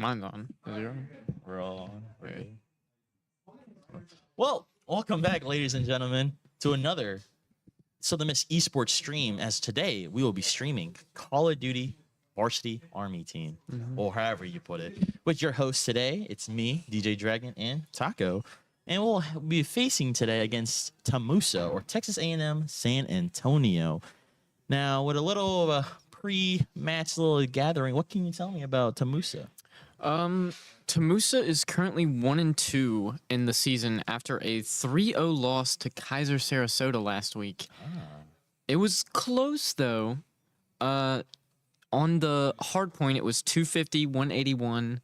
Mine's on. Is yours? We're all on. Well, welcome back, ladies and gentlemen, to another Southern Miss Esports stream. As today we will be streaming Call of Duty Varsity Army Team, or however you put it. With your host today, it's me, DJ Dragon, and Taco, and we'll be facing today against Tamusa, or Texas A&M San Antonio. Now, with a little of a pre-match little gathering, what can you tell me about Tamusa? Tamusa is currently 1-2 in the season after a 3-0 loss to Kaiser Sarasota last week. It was close though. On the hard point, it was 250, 181.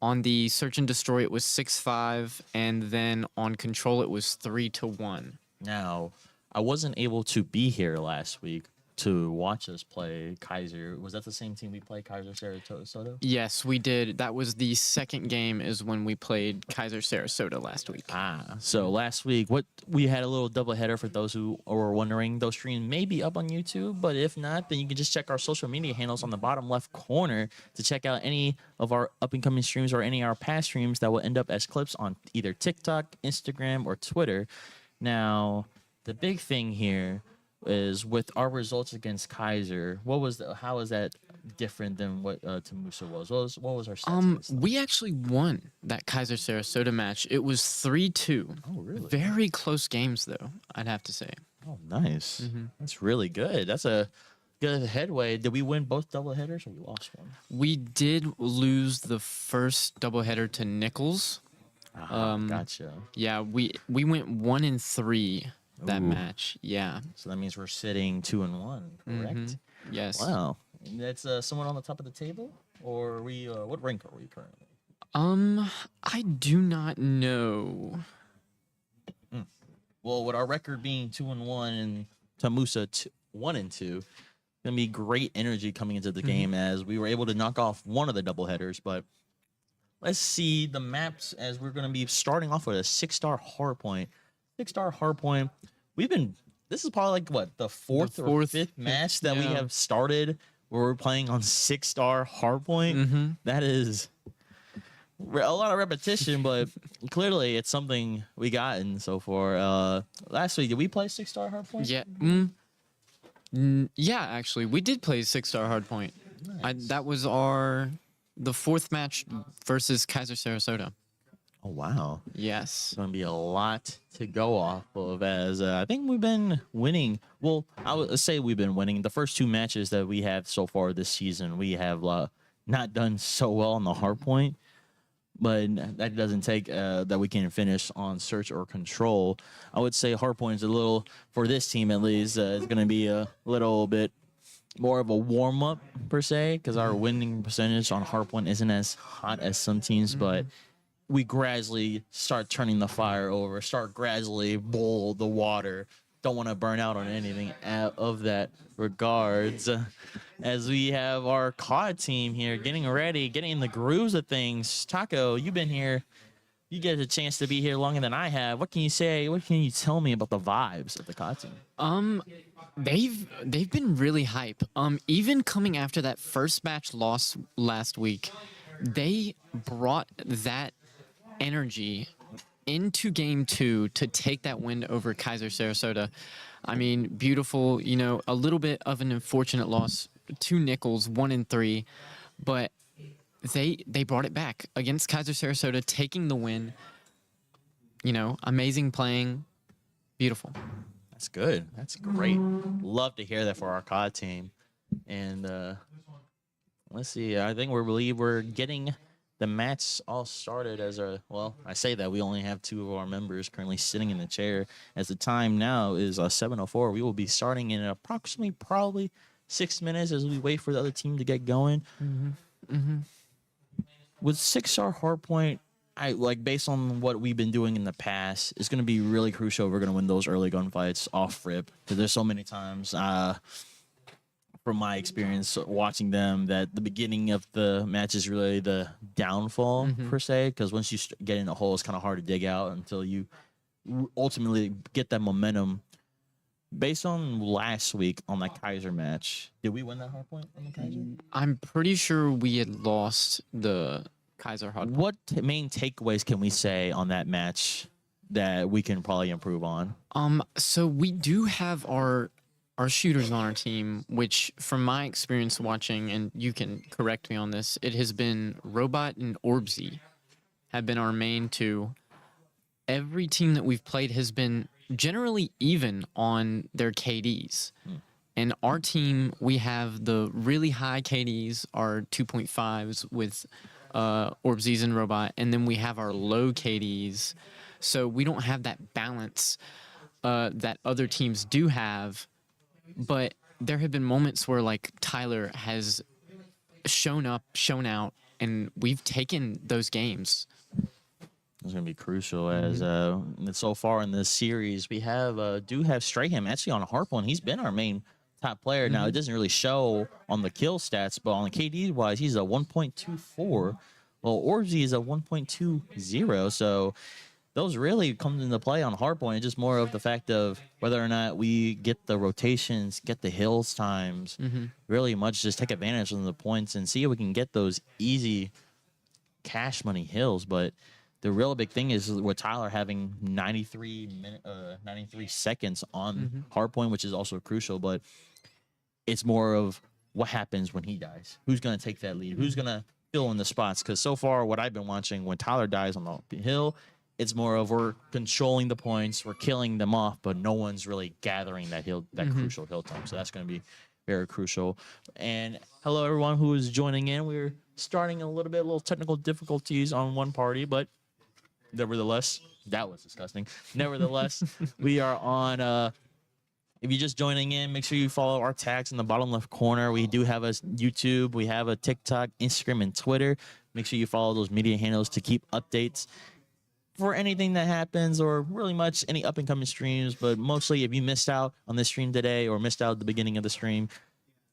On the search and destroy, it was 6-5, and then on control, it was 3-1. Now, I wasn't able to be here last week to watch us play Kaiser. Was that the same team we played, Kaiser Sarasota? Yes, we did. That was the second game is when we played Kaiser Sarasota last week. So last week, we had a little doubleheader for those who were wondering. Those streams may be up on YouTube, but if not, then you can just check our social media handles on the bottom left corner to check out any of our up-and-coming streams or any of our past streams that will end up as clips on either TikTok, Instagram, or Twitter. Now, the big thing here is with our results against Kaiser. How is that different than what Tamusa was? What was our stats? We actually won that Kaiser Sarasota match. It was 3-2. Oh, really? Very close games though, I'd have to say. Oh, nice. That's really good. That's a good headway. Did we win both doubleheaders or we lost one? We did lose the first doubleheader to Nichols. Gotcha. Yeah, we went 1-3 that Ooh. match. Yeah. So that means we're sitting 2-1, correct? Yes. Wow. And that's someone on the top of the table, or are we? What rank are we currently? I do not know. Well, with our record being 2-1 and Tamusa 1-2, gonna be great energy coming into the game as we were able to knock off one of the doubleheaders. But let's see the maps as we're gonna be starting off with a 6-star hardpoint. 6-star hardpoint. This is probably like what the fourth or fifth match that we have started where we're playing on 6-star hardpoint. That is a lot of repetition, but clearly it's something we gotten so far. Last week, did we play 6-star hardpoint? Yeah. Yeah, actually, we did play 6-star hardpoint. Nice. That was the fourth match versus Kaiser Sarasota. Oh, wow. Yes. It's going to be a lot to go off of as I think we've been winning. Well, I would say we've been winning. The first two matches that we have so far this season, we have not done so well on the hard point, but that doesn't take that we can finish on search or control. I would say hard point is a little, for this team at least, it's going to be a little bit more of a warm-up per se because our winning percentage on hard point isn't as hot as some teams, but we gradually start turning the fire over, start gradually boil the water. Don't want to burn out on anything of that regards. As we have our COD team here getting ready, getting in the grooves of things. Taco, you've been here. You get a chance to be here longer than I have. What can you say? What can you tell me about the vibes of the COD team? They've been really hype. Even coming after that first match loss last week, they brought that energy into game 2 to take that win over Kaiser Sarasota. I mean, beautiful, a little bit of an unfortunate loss to Nichols, 1-3, but they brought it back against Kaiser Sarasota, taking the win. Amazing playing, beautiful. That's good. That's great. Love to hear that for our COD team. And let's see. I think we're getting the match all started as I say that we only have 2 of our members currently sitting in the chair. As the time now is 7:04, we will be starting in approximately probably 6 minutes as we wait for the other team to get going. With 6-star hardpoint, based on what we've been doing in the past, it's going to be really crucial if we're going to win those early gunfights off rip because there's so many times. From my experience watching them, that the beginning of the match is really the downfall per se, because once you get in a hole, it's kind of hard to dig out until you ultimately get that momentum. Based on last week on that Kaiser match, did we win that hard point on the Kaiser? I'm pretty sure we had lost the Kaiser hard. What main takeaways can we say on that match that we can probably improve on? So we do have our shooters on our team, which from my experience watching, and you can correct me on this, it has been Robot and Orbsy have been our main two. Every team that we've played has been generally even on their KDs. And our team, we have the really high KDs, our 2.5s with Orbsies and Robot, and then we have our low KDs. So we don't have that balance that other teams do have. But there have been moments where, like, Tyler has shown up, shown out, and we've taken those games. It's going to be crucial as so far in this series we do have Strahan actually on a hardpoint. He's been our main top player. Now it doesn't really show on the kill stats, but on the KD wise, he's a 1.24. Well, Orbsy is a 1.20. So those really come into play on hardpoint. It's just more of the fact of whether or not we get the rotations, get the hills times, really much just take advantage of the points and see if we can get those easy cash money hills. But the real big thing is with Tyler having 93 seconds on hardpoint, which is also crucial. But it's more of what happens when he dies. Who's going to take that lead? Who's going to fill in the spots? Because so far, what I've been watching, when Tyler dies on the hill, it's more of we're controlling the points, we're killing them off, but no one's really gathering that crucial hill time. So that's going to be very crucial. And hello, everyone who is joining in. We're starting a little technical difficulties on one party, but nevertheless, that was disgusting. Nevertheless, we are on. If you're just joining in, make sure you follow our tags in the bottom left corner. We do have a YouTube, we have a TikTok, Instagram, and Twitter. Make sure you follow those media handles to keep updates for anything that happens or really much any up and coming streams. But mostly if you missed out on this stream today or missed out at the beginning of the stream,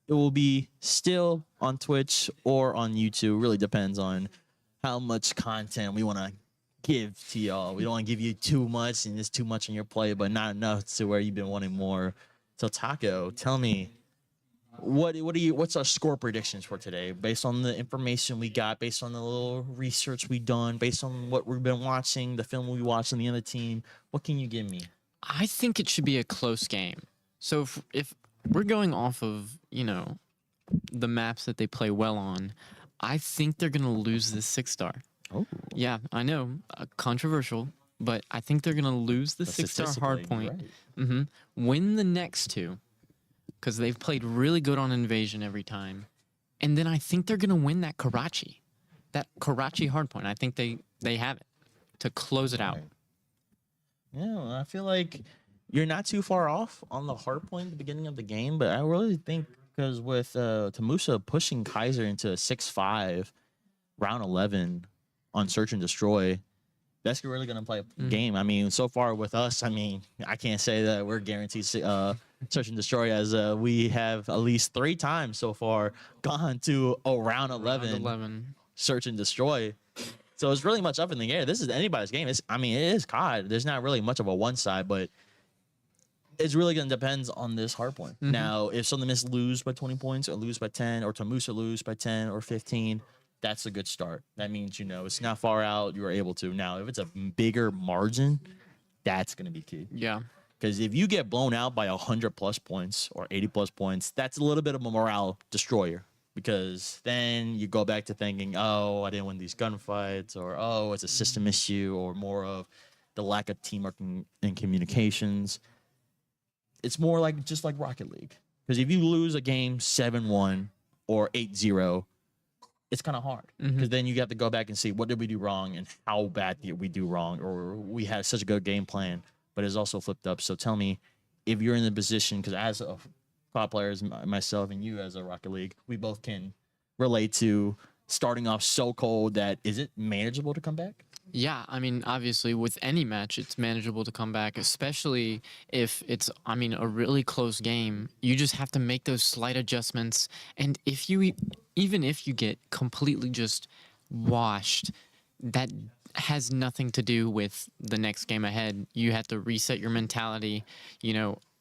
it will be still on Twitch or on YouTube. Really depends on how much content we want to give to y'all. We don't want to give you too much and it's too much on your plate, but not enough to where you've been wanting more. So Taco, tell me, what's our score predictions for today based on the information we got, based on the little research we done, based on what we've been watching, the film we watched on the other team? What can you give me? I think it should be a close game. So if we're going off of, the maps that they play well on, I think they're going to lose this 6-star. Oh. Yeah, I know, controversial, but I think they're going to lose the 6-star hardpoint. Right. Win the next two, because they've played really good on Invasion every time. And then I think they're going to win that Karachi hardpoint. I think they have it to close it out. Right. Yeah, I feel like you're not too far off on the hardpoint at the beginning of the game, but I really think because with Tamusa pushing Kaiser into a 6-5 round 11 on Search and Destroy, that's really going to play a game. I mean, so far with us, I can't say that we're guaranteed Search and Destroy, as we have at least 3 times so far gone to a round 11 Search and Destroy. So it's really much up in the air. This is anybody's game. It is COD. There's not really much of a one side, but it's really going to depend on this hardpoint. Now, if Southern Miss lose by 20 points or lose by 10, or Tamusa lose by 10 or 15, that's a good start. That means, it's not far out. You are able to. Now, if it's a bigger margin, that's going to be key. Yeah. Because if you get blown out by 100+ points or 80+ points, that's a little bit of a morale destroyer. Because then you go back to thinking, oh, I didn't win these gunfights, or oh, it's a system issue, or more of the lack of teamwork and communications. It's more like just like Rocket League. Because if you lose a game 7-1 or 8-0, it's kind of hard. Because then you have to go back and see what did we do wrong and how bad did we do wrong, or we had such a good game plan, but it's also flipped up. So tell me, if you're in the position, because as a COD players, myself and you as a Rocket League, we both can relate to starting off so cold that is it manageable to come back? Yeah, obviously with any match, it's manageable to come back, especially if it's, a really close game. You just have to make those slight adjustments. And even if you get completely just washed, that has nothing to do with the next game ahead. You have to reset your mentality,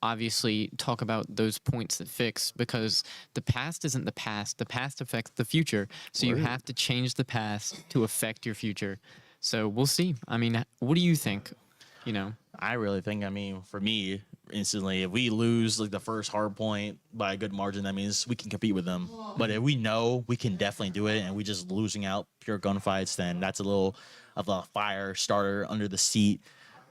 obviously talk about those points that fix, because the past isn't the past. The past affects the future. So you Word. have to change the past to affect your future. So we'll see. I mean, what do you think? You know, I really think, I mean, for me, instantly, if we lose like the first hard point by a good margin, that means we can compete with them. But if we know we can definitely do it and we just losing out pure gunfights, then that's a little of a fire starter under the seat.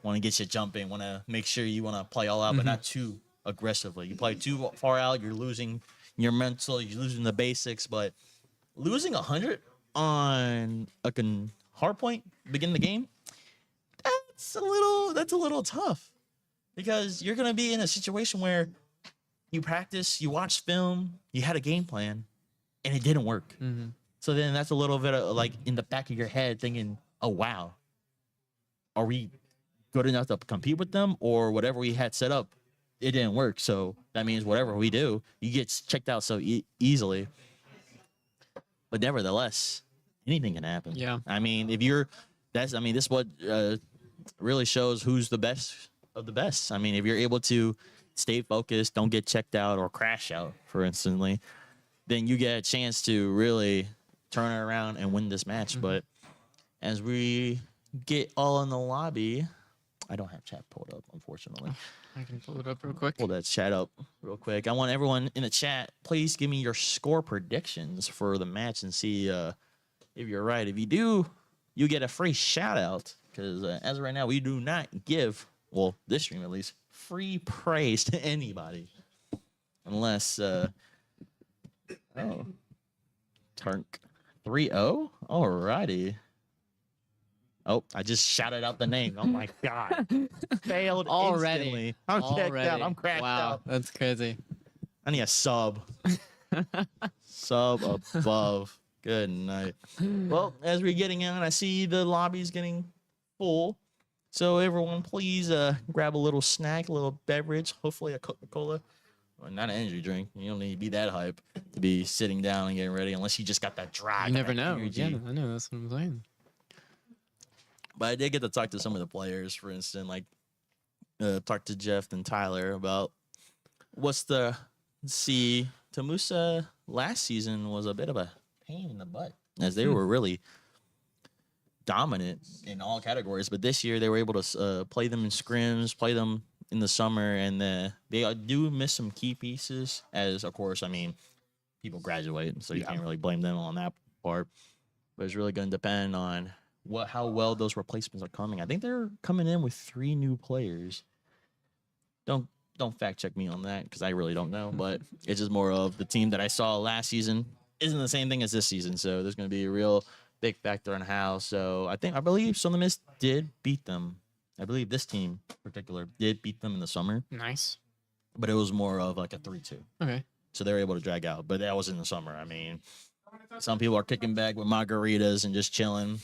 Want to get you jumping, want to make sure you want to play all out, but not too aggressively. You play too far out, you're losing your mental, you're losing the basics. But losing 100 on a hard point, beginning the game, that's a little tough, because you're gonna be in a situation where you practice, you watch film, you had a game plan, and it didn't work. So then that's a little bit of like in the back of your head thinking, oh wow, are we good enough to compete with them, or whatever we had set up, it didn't work. So that means whatever we do, you get checked out so easily. But nevertheless, anything can happen. Yeah. I mean, if you're, that's, I mean, this is what really shows who's the best of the best. I mean, if you're able to stay focused, don't get checked out or crash out, for instance, then you get a chance to really turn it around and win this match. But as we get all in the lobby, I don't have chat pulled up, unfortunately. I can pull it up real quick. Pull that chat up real quick. I want everyone in the chat, please give me your score predictions for the match and see if you're right. If you do, you get a free shout out, because as of right now, we do not give, well, this stream at least, free praise to anybody unless Turk 3-0. Alrighty. Oh, I just shouted out the name. Oh my god. Failed Already. instantly. I'm checked out. I'm cracked wow, out. that's crazy. I need a sub. Sub above. Good night. Well, as we're getting in, I see the lobby's getting full. So everyone, please grab a little snack, a little beverage, hopefully a Coca-Cola. Well, not an energy drink. You don't need to be that hype to be sitting down and getting ready, unless you just got that drive. You never that know. energy. Yeah, I know. That's what I'm saying. But I did get to talk to some of the players, for instance, like talk to Jeff and Tyler about what's the see. Tamusa last season was a bit of a pain in the butt, as they were really dominant in all categories. But this year they were able to play them in scrims, play them in the summer, and they do miss some key pieces. As of course, I mean, people graduate, so you can't really blame them on that part. But it's really going to depend on how well those replacements are coming. I think they're coming in with 3 new players. Don't fact check me on that, because I really don't know. But it's just more of the team that I saw last season isn't the same thing as this season. So there's going to be a real big factor on how. So I believe Southern Miss did beat them. I believe this team in particular did beat them in the summer. Nice. But it was more of like a 3-2. Okay. So they were able to drag out. But that was in the summer. I mean, some people are kicking back with margaritas and just chilling.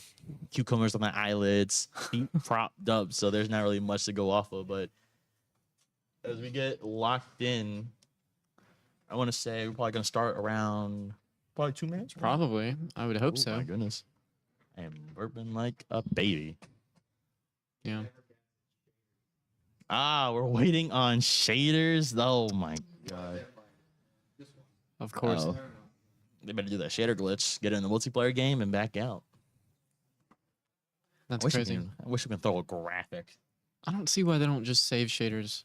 Cucumbers on the eyelids, feet propped up. So there's not really much to go off of. But as we get locked in, I want to say we're probably going to start around probably 2 minutes. Right? Probably. I would hope Oh, so. my goodness. I am burping like a baby. Yeah. We're waiting on shaders. Oh, my God. Of course. Oh. They better do that shader glitch, get in the multiplayer game, and back out. That's I crazy. wish we could throw a graphic. I don't see why they don't just save shaders.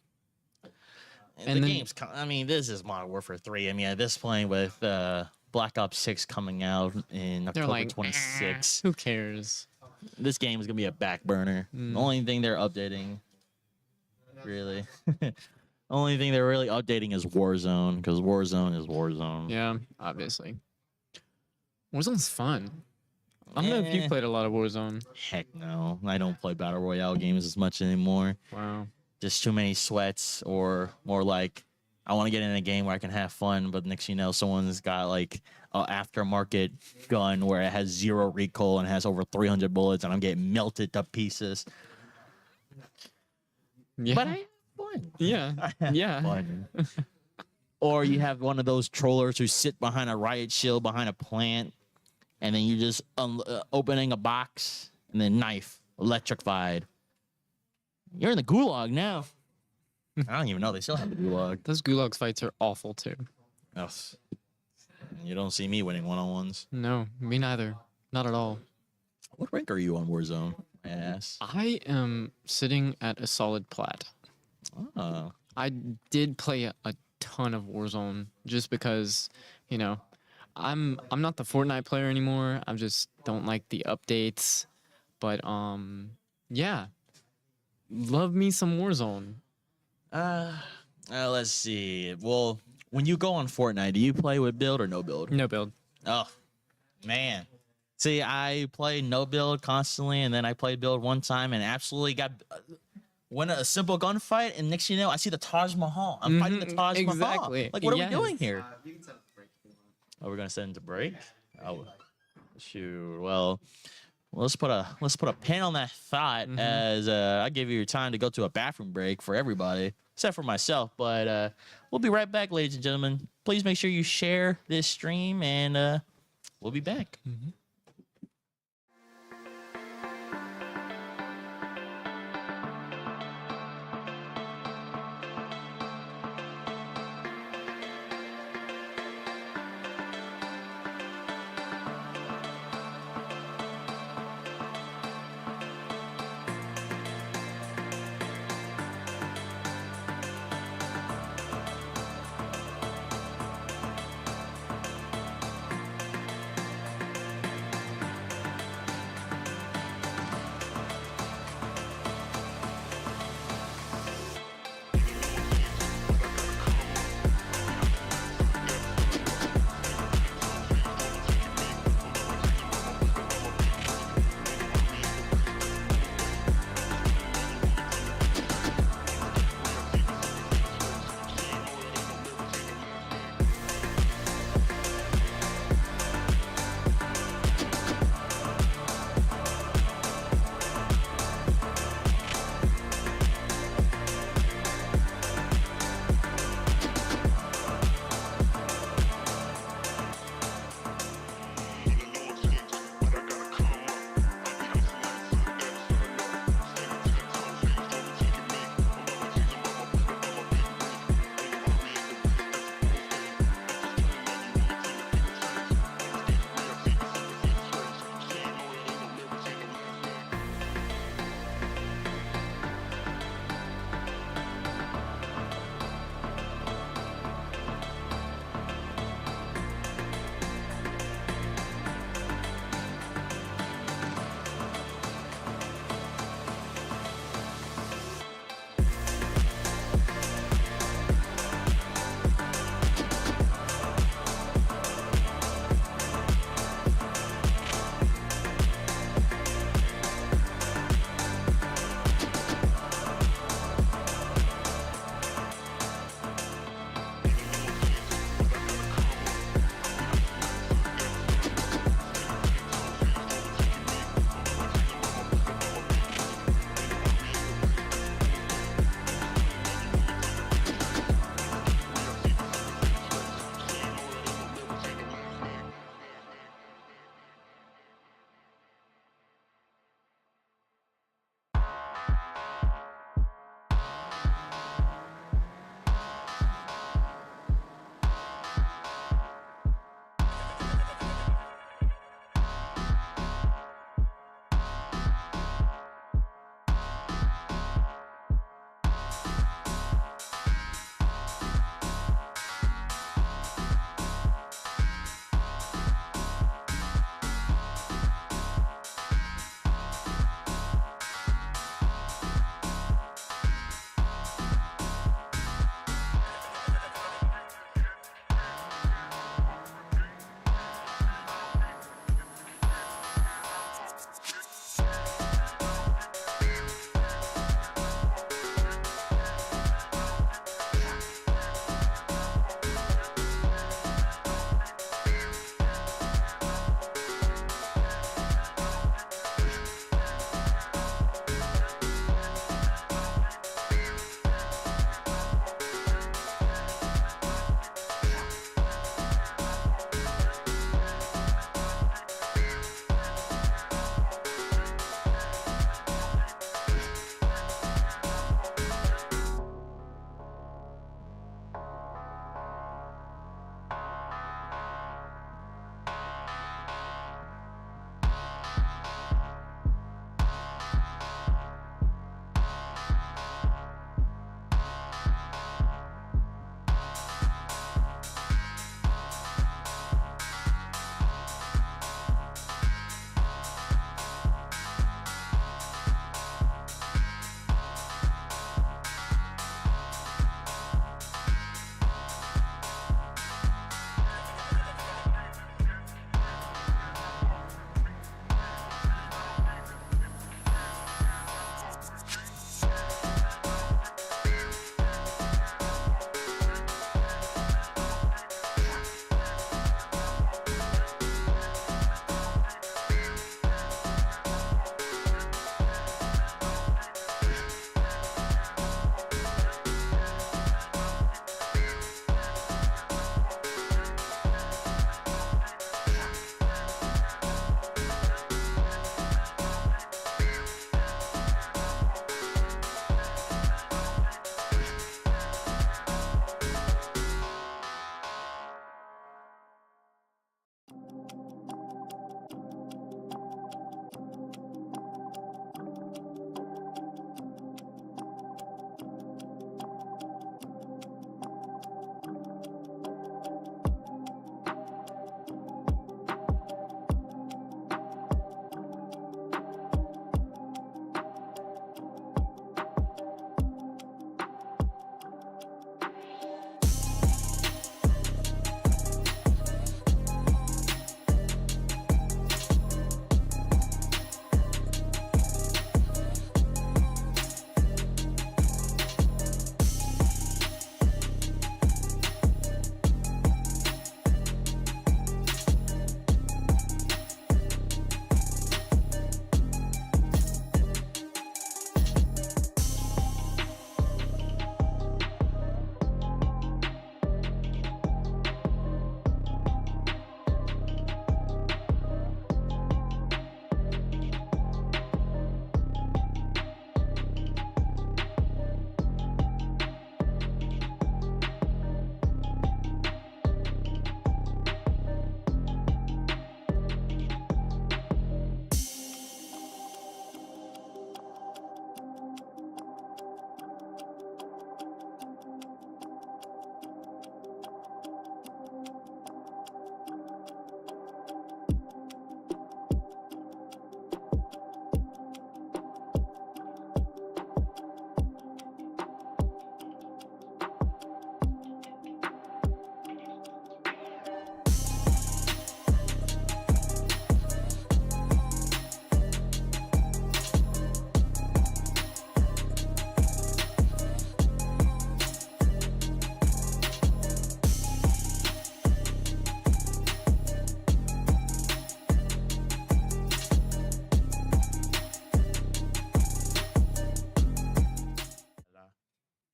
And the game's, I mean, this is Modern Warfare 3. I mean, at this point with Black Ops 6 coming out in They're October like, 26th, who cares? this game is going to be a back burner. The only thing they're updating, really, only thing they're really updating is Warzone, because Warzone is Warzone. Yeah, obviously. Warzone's fun. I don't know if you played a lot of Warzone. Heck no. I don't play Battle Royale games as much anymore. Wow. Just too many sweats, or more like I want to get in a game where I can have fun, but next you know, someone's got like an aftermarket gun where it has 0 recoil and has over 300 bullets, and I'm getting melted to pieces. Yeah. But I have fun. Yeah. I have Yeah. fun. Or you have one of those trollers who sit behind a riot shield behind a plant, and then you just opening a box, and then knife, electrified. You're in the gulag now. I don't even know. They still have the gulag. Those Gulags fights are awful too. Ugh. You don't see me winning one-on-ones. No, me neither. Not at all. What rank are you on Warzone? Ass. I am sitting at a solid plat. Oh. I did play a ton of Warzone just because, you know, I'm not the Fortnite player anymore. I just don't like the updates. But yeah. Love me some Warzone. Let's see. Well, when you go on Fortnite, do you play with build or no build? No build. Oh, man. See, I play no build constantly, and then I played build one time and absolutely got won a simple gunfight. And next thing you know, I see the Taj Mahal. I'm fighting the Taj Mahal. Exactly. Like, what are we Yes. doing here? Oh, we're gonna send into break. Oh, shoot. Well, let's put a pin on that thought as I give you your time to go to a bathroom break for everybody, except for myself. But we'll be right back, ladies and gentlemen. Please make sure you share this stream, and we'll be back.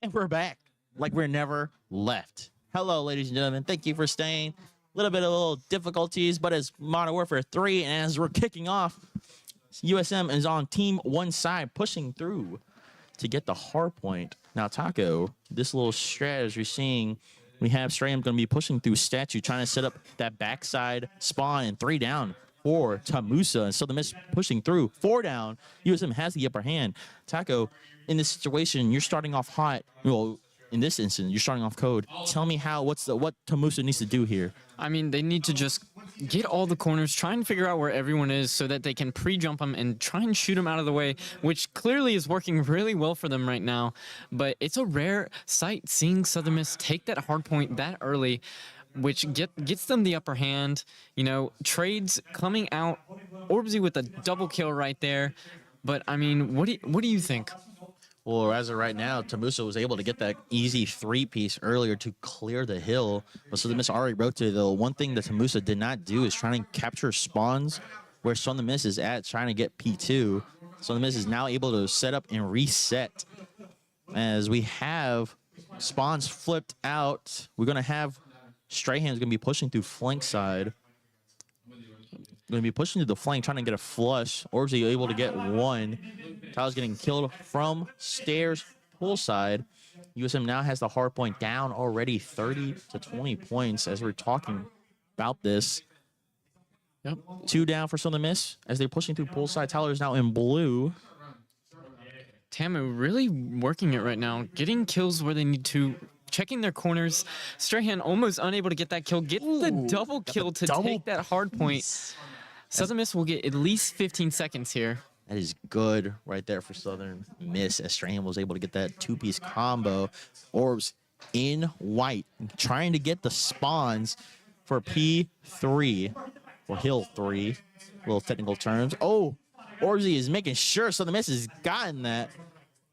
And we're back like we're never left. Hello, ladies and gentlemen. Thank you for staying. A little difficulties, but it's Modern Warfare 3, and as we're kicking off, USM is on team one side, pushing through to get the hard point. Now, Taco, this little strategy you're seeing, we have Strayham going to be pushing through Statue, trying to set up that backside spawn, and 3 down for Tamusa. And so the miss pushing through, 4 down. USM has the upper hand. Taco, in this situation, you're starting off hot. Well, in this instance, you're starting off code. Tell me what Tamusa needs to do here. I mean, they need to just get all the corners, try and figure out where everyone is so that they can pre-jump them and try and shoot them out of the way, which clearly is working really well for them right now. But it's a rare sight seeing Southern Miss take that hard point that early, which gets them the upper hand. You know, trades coming out, Orbsy with a double kill right there. But, I mean, what do you think? Well, as of right now, Tamusa was able to get that easy 3-piece earlier to clear the hill. But so the miss already rotated, though. One thing that Tamusa did not do is trying to capture spawns where Son the Miss is at, trying to get P2. So the miss is now able to set up and reset. As we have spawns flipped out, we're going to have Strahan's going to be pushing through flank side. Going to be pushing to the flank, trying to get a flush. Orbsy able to get one. Tyler's getting killed from stairs poolside. USM now has the hard point down already 30 to 20 points as we're talking about this. Yep. 2 down for Southern Miss as they're pushing through poolside. Tyler is now in blue. Tamu really working it right now, getting kills where they need to, checking their corners. Strahan almost unable to get that kill, get the double kill to take that hard point. Southern Miss will get at least 15 seconds here. That is good right there for Southern Miss as Strahan was able to get that 2-piece combo. Orbs in white, trying to get the spawns for P3, or Hill 3, little technical terms. Oh, Orbsy is making sure Southern Miss has gotten that.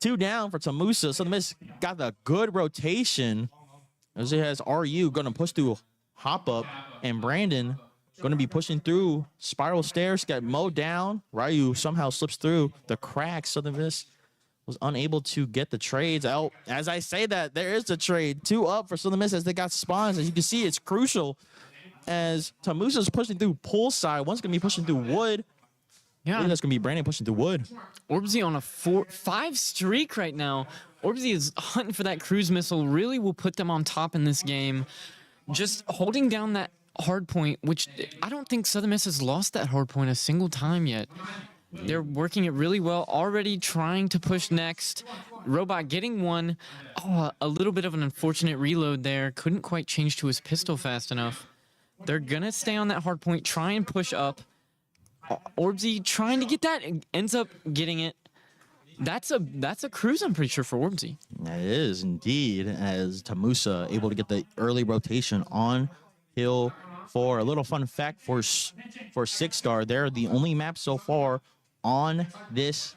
2 down for Tamusa. Southern Miss got the good rotation as it has RU going to push through hop up, and Brandon going to be pushing through spiral stairs, got mowed down. Ryu somehow slips through the cracks. Southern Miss was unable to get the trades out. As I say that, there is a trade. 2 up for Southern Miss as they got spawns. As you can see, it's crucial as Tamusa's pushing through poolside. One's going to be pushing through wood. Yeah, I think that's going to be Brandon pushing through wood. Orbsy on a 4-5 streak right now. Orbsy is hunting for that cruise missile. Really will put them on top in this game. Just holding down that hard point, which I don't think Southern Miss has lost that hard point a single time yet. They're working it really well, already trying to push next. Robot getting one. Oh, a little bit of an unfortunate reload there. Couldn't quite change to his pistol fast enough. They're gonna stay on that hard point, try and push up. Orbsy trying to get that, ends up getting it. That's a cruise, I'm pretty sure, for Orbsy. That is indeed, as Tamusa able to get the early rotation on Hill 4. A little fun fact for 6-star, they're the only map so far on this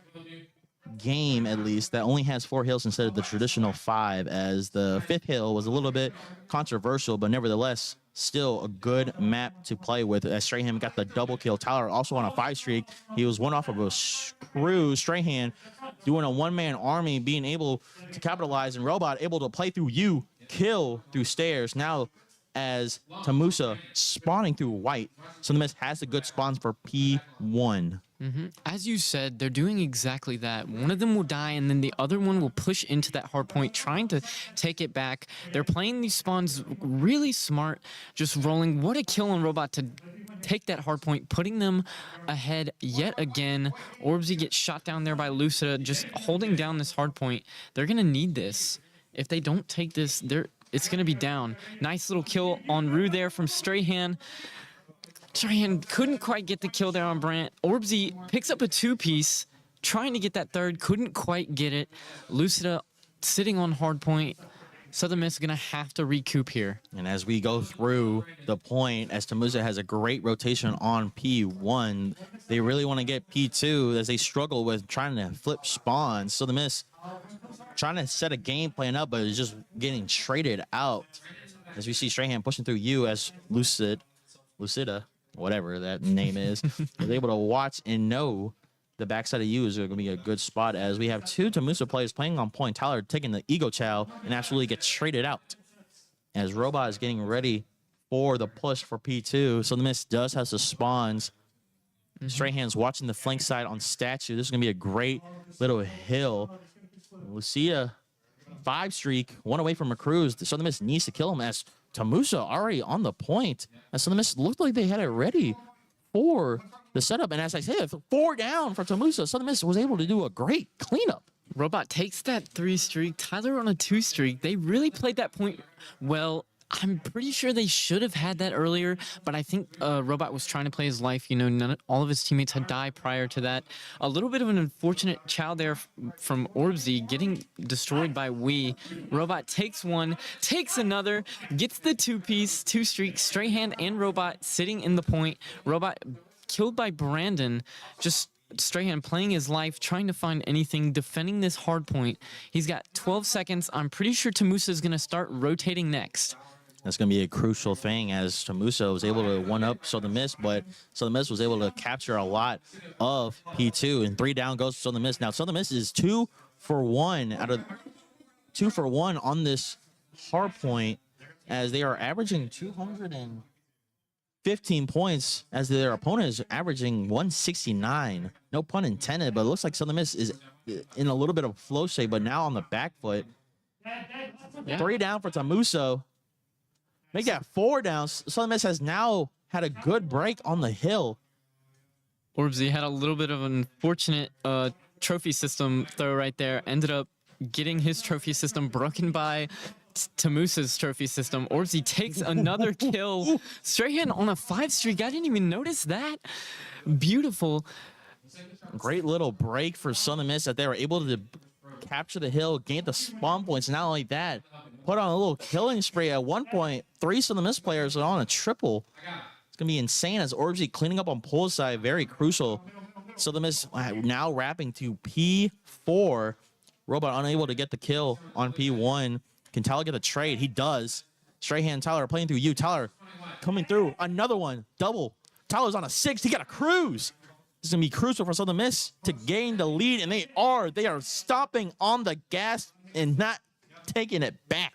game, at least, that only has 4 hills instead of the traditional 5, as the 5th hill was a little bit controversial, but nevertheless still a good map to play with. As Strahan got the double kill. Tyler also on a 5 streak. He was one off of a screw. Strahan doing a 1-man army, being able to capitalize, and Robot able to play through kill through stairs. Now as Tamusa spawning through white. So the Miss has the good spawns for P1. As you said, they're doing exactly that. One of them will die, and then the other one will push into that hard point, trying to take it back. They're playing these spawns really smart, just rolling. What a kill on Robot to take that hard point, putting them ahead yet again. Orbsy gets shot down there by Lucida, just holding down this hard point. They're going to need this. If they don't take this, it's going to be down. Nice little kill on Rue there from Strahan. Strahan couldn't quite get the kill there on Brant. Orbsy picks up a 2-piece, trying to get that third, couldn't quite get it. Lucida sitting on hard point. Southern Miss is going to have to recoup here. And as we go through the point, as Tamusa has a great rotation on P1, they really want to get P2 as they struggle with trying to flip spawns. So the Miss trying to set a game plan up, but it's just getting traded out. As we see Strahan pushing through you as Lucida, whatever that name is, was able to watch and know the backside of you is going to be a good spot as we have two Tamusa players playing on point. Tyler taking the Ego Chow and absolutely gets traded out as Robot is getting ready for the push for P2. So the Miss does have the spawns. Strahan's watching the flank side on Statue. This is going to be a great little hill. Lucia, 5 streak, 1 away from a cruise. The Southern Miss needs to kill him as Tamusa already on the point. As Southern Miss looked like they had it ready for the setup. And as I said, 4 down for Tamusa. Southern Miss was able to do a great cleanup. Robot takes that 3 streak. Tyler on a 2 streak. They really played that point well. I'm pretty sure they should have had that earlier, but I think Robot was trying to play his life. You know, all of his teammates had died prior to that. A little bit of an unfortunate chow there from Orbsy getting destroyed by Wee. Robot takes 1, takes another, gets the 2-piece, 2 streak. Strahan and Robot sitting in the point. Robot killed by Brandon. Just Strahan playing his life, trying to find anything, defending this hard point. He's got 12 seconds. I'm pretty sure Tamusa is going to start rotating next. That's going to be a crucial thing as Tamusa was able to one-up Southern Miss, but Southern Miss was able to capture a lot of P2, and 3 down goes to Southern Miss. Now, Southern Miss is 2 for 1 out of 2 for 1 on this hard point as they are averaging 215 points as their opponent is averaging 169. No pun intended, but it looks like Southern Miss is in a little bit of flow state, but now on the back foot. Yeah. 3 down for Tamusa. Make that 4 down. Southern Miss has now had a good break on the hill. Orbsy had a little bit of an unfortunate trophy system throw right there. Ended up getting his trophy system broken by Tamusa's trophy system. Orbsy takes another kill. Strahan on a 5 streak. I didn't even notice that. Beautiful. Great little break for Southern Miss that they were able to capture the hill, gain the spawn points. Not only that, put on a little killing spree. At one point, 3 Southern Miss players are on a triple. It's going to be insane as Orbsy cleaning up on pole side. Very crucial. Southern Miss now wrapping to P4. Robot unable to get the kill on P1. Can Tyler get the trade? He does. Strahan and Tyler are playing through you. Tyler coming through. Another one. Double. Tyler's on a 6. He got a cruise. This is going to be crucial for Southern Miss to gain the lead, and they are. They are stopping on the gas and not taking it back.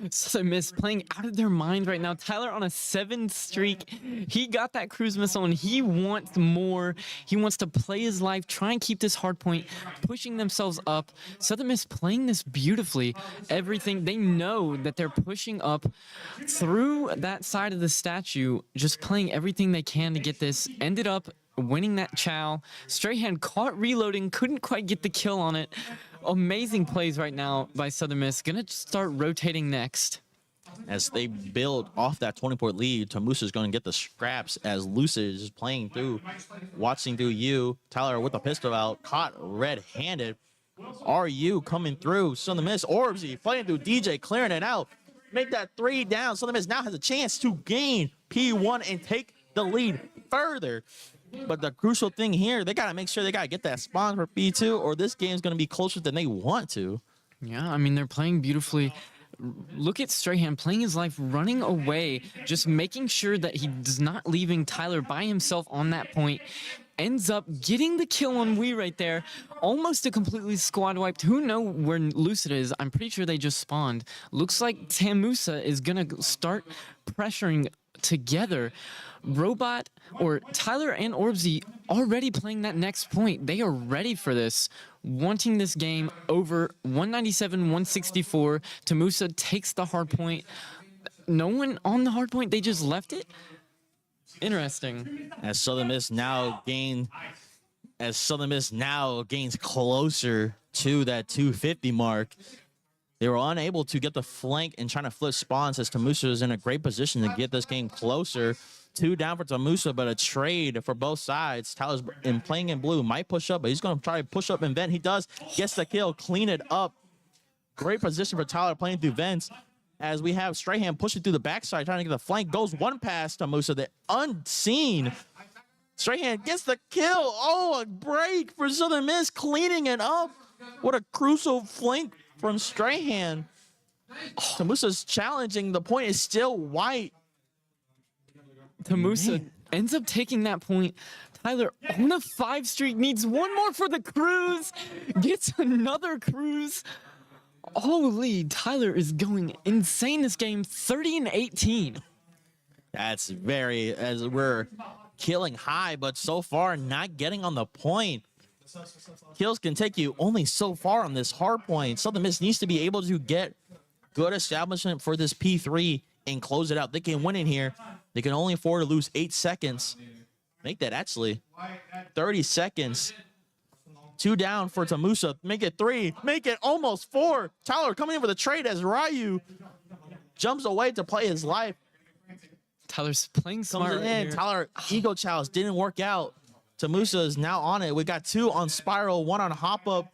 Southern Miss playing out of their mind right now. Tyler on a 7 streak. He got that cruise missile and he wants more. He wants to play his life, try and keep this hard point, pushing themselves up. Southern Miss playing this beautifully. Everything, they know that they're pushing up through that side of the statue, just playing everything they can to get this. Ended up winning that chow. Strahan caught reloading, couldn't quite get the kill on it. Amazing plays right now by Southern Miss. Gonna start rotating next. As they build off that 20-point lead, Tamusa is going to get the scraps as Lucid is playing through, watching through you. Tyler with the pistol out, caught red-handed. RU coming through. Southern Miss, Orbsy playing through DJ, clearing it out. Make that 3 down. Southern Miss now has a chance to gain P1 and take the lead further. But the crucial thing here, they got to make sure they got to get that spawn for P2 or this game's going to be closer than they want to. Yeah, I mean, they're playing beautifully. Look at Strahan playing his life, running away, just making sure that he's not leaving Tyler by himself on that point. Ends up getting the kill on Wee right there. Almost a completely squad wiped. Who knows where Lucid is? I'm pretty sure they just spawned. Looks like Tamusa is going to start pressuring together. Robot or Tyler and Orbsy already playing that next point. They are ready for this, wanting this game over. 197-164. Tamusa takes the hard point. No one on the hard point. They just left it. Interesting. As Southern Miss now gains closer to that 250 mark. They were unable to get the flank and trying to flip spawns as Tamusa is in a great position to get this game closer. 2 down for Tamusa, but a trade for both sides. Tyler's playing in blue, might push up, but he's going to try to push up and vent. He does, gets the kill, clean it up. Great position for Tyler playing through vents as we have Strahan pushing through the backside, trying to get the flank. Goes one past Tamusa, the unseen. Strahan gets the kill. Oh, a break for Southern Miss, cleaning it up. What a crucial flank from Strahan. Tamusa's challenging. The point is still white. Tamusa ends up taking that point. Tyler on a 5 streak, needs one more for the cruise, gets another cruise. Holy, Tyler is going insane this game, 30-18. That's very, as we're killing high, but so far not getting on the point. Kills can take you only so far on this hard point. Southern Miss needs to be able to get good establishment for this P3 and close it out. They can win in here. They can only afford to lose 8 seconds. Make that actually 30 seconds. 2 down for Tamusa. Make it 3. Make it almost 4. Tyler coming in for the trade as Ryu jumps away to play his life. Tyler's playing smart Comes right in. here. Tyler, Ego Chalice didn't work out. Tamusa is now on it. We got 2 on Spiral, 1 on Hop Up.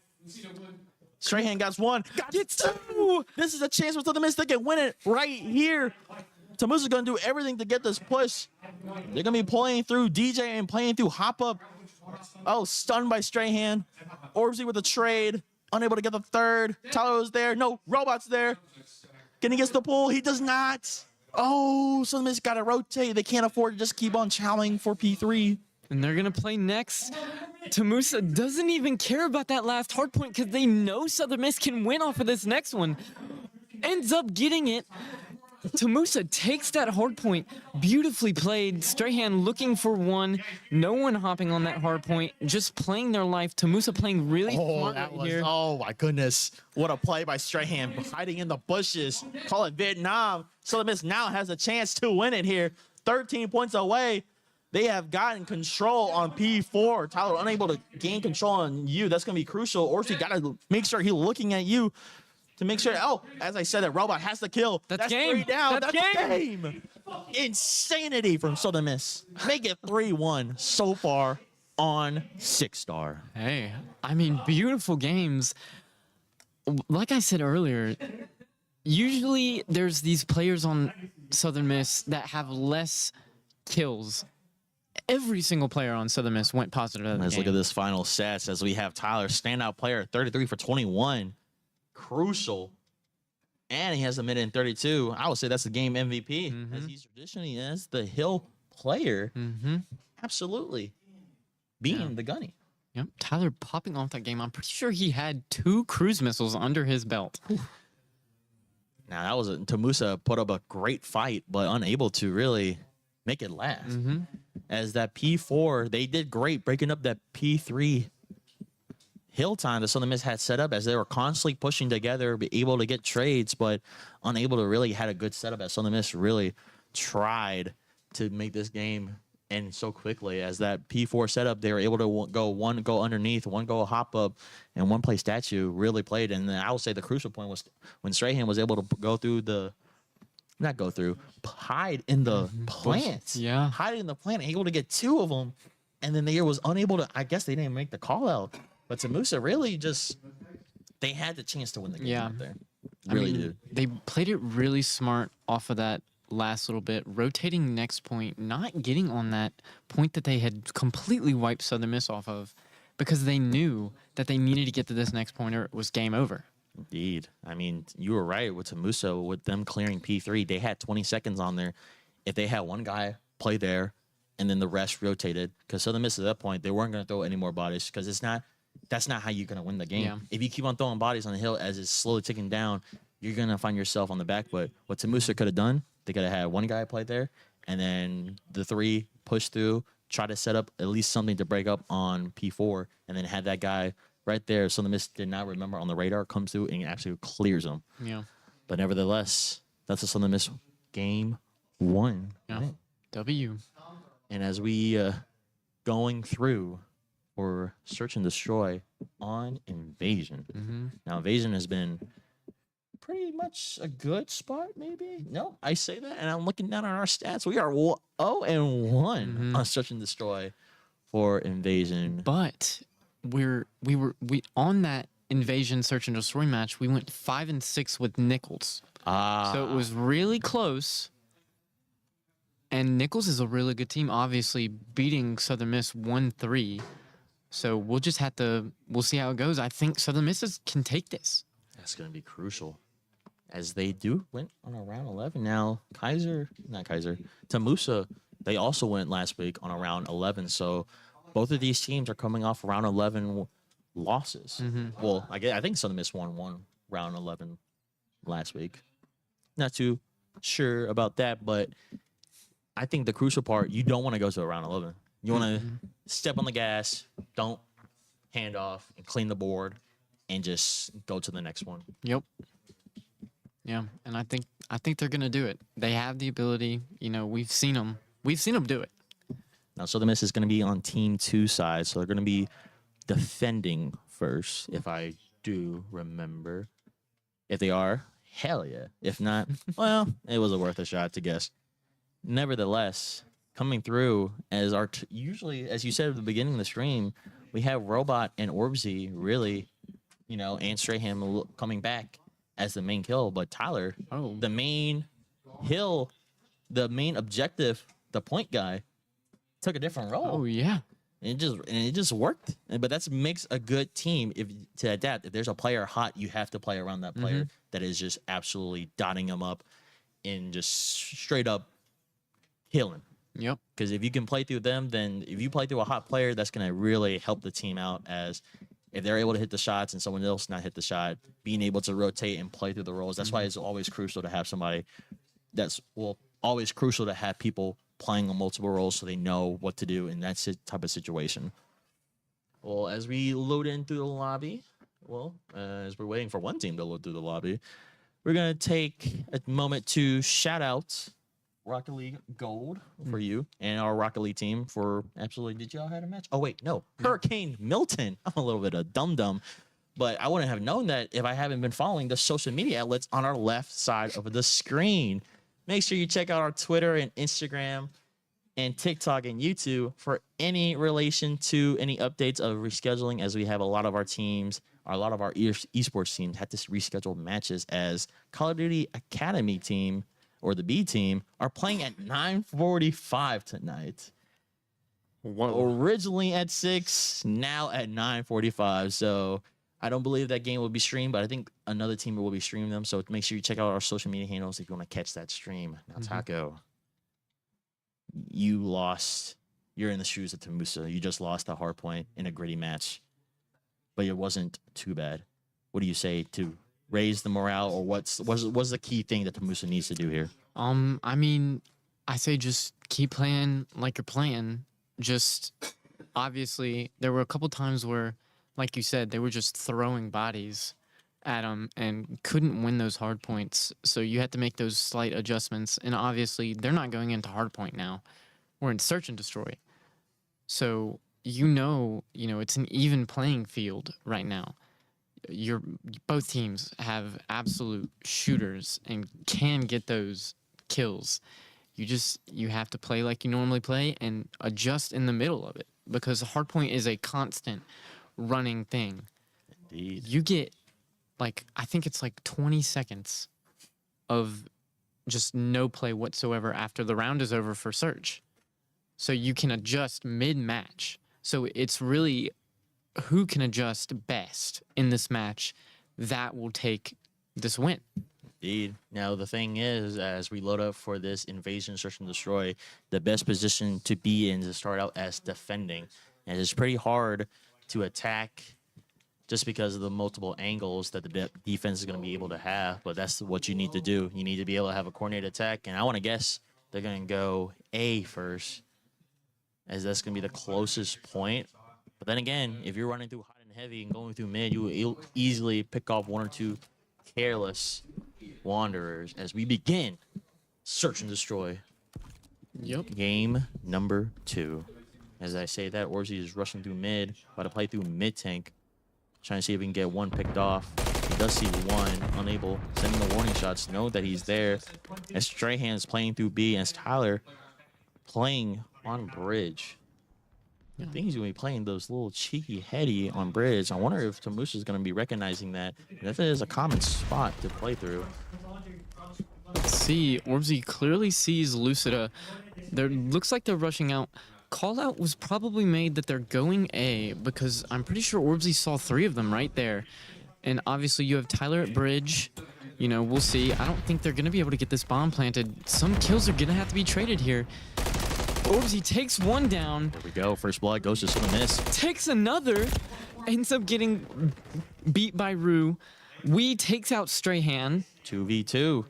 Strahan got 1. Gets 2. This is a chance for Southern Miss. They can win it right here. Tamusa's going to do everything to get this push. They're going to be playing through DJ and playing through Hop Up. Oh, stunned by Strahan. Orbsy with a trade. Unable to get the third. Tyler was there. No, Robot's there. Can he get the pull? He does not. Oh, Southern Miss got to rotate. They can't afford to just keep on chowing for P3. And they're going to play next. Tamusa doesn't even care about that last hard point because they know Southern Miss can win off of this next one. Ends up getting it. Tamusa takes that hard point. Beautifully played. Strahan looking for one. No one hopping on that hard point. Just playing their life. Tamusa playing really smart right here. Oh my goodness. What a play by Strahan. Hiding in the bushes. Call it Vietnam. Southern Miss now has a chance to win it here. 13 points away. They have gotten control on P4. Tyler unable to gain control on you. That's going to be crucial. Orsi got to make sure he's looking at you to make sure. Oh, as I said, that Robot has to kill. That's 3 game. down. That's game. Insanity from Southern Miss. Make it 3-1 so far on 6-star. Hey, I mean, beautiful games. Like I said earlier, usually there's these players on Southern Miss that have less kills. Every single player on Southern Miss went positive at the Let's game. look at this final stats as we have Tyler, standout player, 33 for 21. Crucial. And he has a minute in 32. I would say that's the game MVP, as he's traditionally as the Hill player. Absolutely. Being the gunny. Yep, Tyler popping off that game. I'm pretty sure he had 2 cruise missiles under his belt. Now, that was Tamusa put up a great fight, but unable to really make it last. As that P4, they did great breaking up that P3 hill time that Southern Miss had set up as they were constantly pushing together, be able to get trades, but unable to really had a good setup as Southern Miss really tried to make this game end so quickly. As that P4 setup, they were able to go 1 go underneath, 1 go hop up, and 1 play statue really played. And then I would say the crucial point was when Strahan was able to go through the hide in the plant. Yeah. Hide in the plant, able to get 2 of them. And then they was unable to, I guess they didn't make the call out. But Tamusa really just, they had the chance to win the game out there. Really did. They played it really smart off of that last little bit, rotating next point, not getting on that point that they had completely wiped Southern Miss off of because they knew that they needed to get to this next point or it was game over. Indeed. I mean, you were right with Tamusa, with them clearing P3. They had 20 seconds on there. If they had one guy play there and then the rest rotated, because Southern Miss at that point, they weren't going to throw any more bodies because that's not how you're going to win the game. Yeah. If you keep on throwing bodies on the hill as it's slowly ticking down, you're going to find yourself on the back foot. What Tamusa could have done, they could have had one guy play there and then the 3 push through, try to set up at least something to break up on P4, and then had that guy right there. So the Miss did not remember on the radar, comes through and actually clears them. Yeah. But nevertheless, that's a Southern Miss game 1. Yeah. Right? W. And as we going through for search and destroy on Invasion. Now Invasion has been pretty much a good spot, maybe. No, I say that, and I'm looking down on our stats. We are 0-1 on search and destroy for Invasion. But we on that Invasion search and destroy match, we went 5-6 with Nichols. So it was really close. And Nichols is a really good team, obviously beating Southern Miss 1-3. So we'll see how it goes. I think Southern Miss can take this. That's going to be crucial, as they went on a round 11. Now, Tamusa, they also went last week on a round 11. So both of these teams are coming off round 11 losses. Well, I think Southern Miss won round 11 last week. Not too sure about that, but I think the crucial part, you don't want to go to a round 11. You want to step on the gas, don't hand off, and clean the board, and just go to the next one. Yep. Yeah, and I think they're gonna do it. They have the ability. You know, we've seen them. We've seen them do it. Now, Southern Miss is going to be on Team 2 side, so they're going to be defending first, if I do remember. If they are, hell yeah. If not, well, it was worth a shot to guess. Nevertheless, coming through as usually, as you said at the beginning of the stream, we have Robot and Orbsy really, and Strahan coming back as the main kill, but Tyler, the main objective, the point guy, took a different role. Oh yeah. And it just worked. But that makes a good team to adapt. If there's a player hot, you have to play around that player that is just absolutely dotting them up and just straight up killing. Yep. Because if you can play through them, then if you play through a hot player, that's going to really help the team out, as if they're able to hit the shots and someone else not hit the shot, being able to rotate and play through the roles. That's why it's always crucial to have somebody always crucial to have people playing on multiple roles so they know what to do in that type of situation. Well, as we load in through the lobby, as we're waiting for one team to load through the lobby, we're going to take a moment to shout out Rocket League Gold for you and our Rocket League team for absolutely. Did y'all have a match? Oh, wait, no. Hurricane Milton. I'm a little bit of dum-dum, but I wouldn't have known that if I haven't been following the social media outlets on our left side of the screen. Make sure you check out our Twitter and Instagram and TikTok and YouTube for any relation to any updates of rescheduling, as we have a lot of our teams, a lot of our esports teams had to reschedule matches, as Call of Duty Academy team, or the B team, are playing at 9:45 tonight. Whoa. Originally at 6, now at 9:45. So I don't believe that game will be streamed, but I think another team will be streaming them. So make sure you check out our social media handles if you want to catch that stream. Now, Taco, you lost. You're in the shoes of Tamusa. You just lost a hard point in a gritty match, but it wasn't too bad. What do you say to raise the morale, or what's the key thing that Tamusa needs to do here? I mean, I say just keep playing like you're playing. Just obviously, there were a couple times where, like you said, they were just throwing bodies at them and couldn't win those hard points. So you had to make those slight adjustments. And obviously, they're not going into hard point now. We're in search and destroy. So it's an even playing field right now. Both teams have absolute shooters and can get those kills. You have to play like you normally play and adjust in the middle of it, because hardpoint is a constant running thing. Indeed. You get I think it's 20 seconds of just no play whatsoever after the round is over for search. So you can adjust mid-match. So it's really who can adjust best in this match that will take this win. Indeed. Now, the thing is, as we load up for this invasion, search, and destroy, the best position to be in is to start out as defending. And it's pretty hard to attack just because of the multiple angles that the defense is going to be able to have. But that's what you need to do. You need to be able to have a coordinated attack. And I want to guess they're going to go A first, as that's going to be the closest point. But then again, if you're running through hot and heavy and going through mid, you will easily pick off one or two careless wanderers as we begin search and destroy. Yep. Game number 2. As I say that, Orzy is rushing through mid, about to play through mid tank, trying to see if we can get one picked off. He does see one, unable, sending the warning shots, know that he's there. As Strahan's playing through B, and Tyler playing on bridge. I think he's going to be playing those little cheeky heady on bridge. I wonder if Tamusa is going to be recognizing that. And if it is a common spot to play through. Let's see. Orbsy clearly sees Lucida. Looks like they're rushing out. Call out was probably made that they're going A, because I'm pretty sure Orbsy saw 3 of them right there. And obviously you have Tyler at bridge. We'll see. I don't think they're going to be able to get this bomb planted. Some kills are going to have to be traded here. Orbsy takes one down, There we go. First blood goes to Southern Miss. takes another, ends up getting beat by Rue. Wee takes out Strahan. 2v2.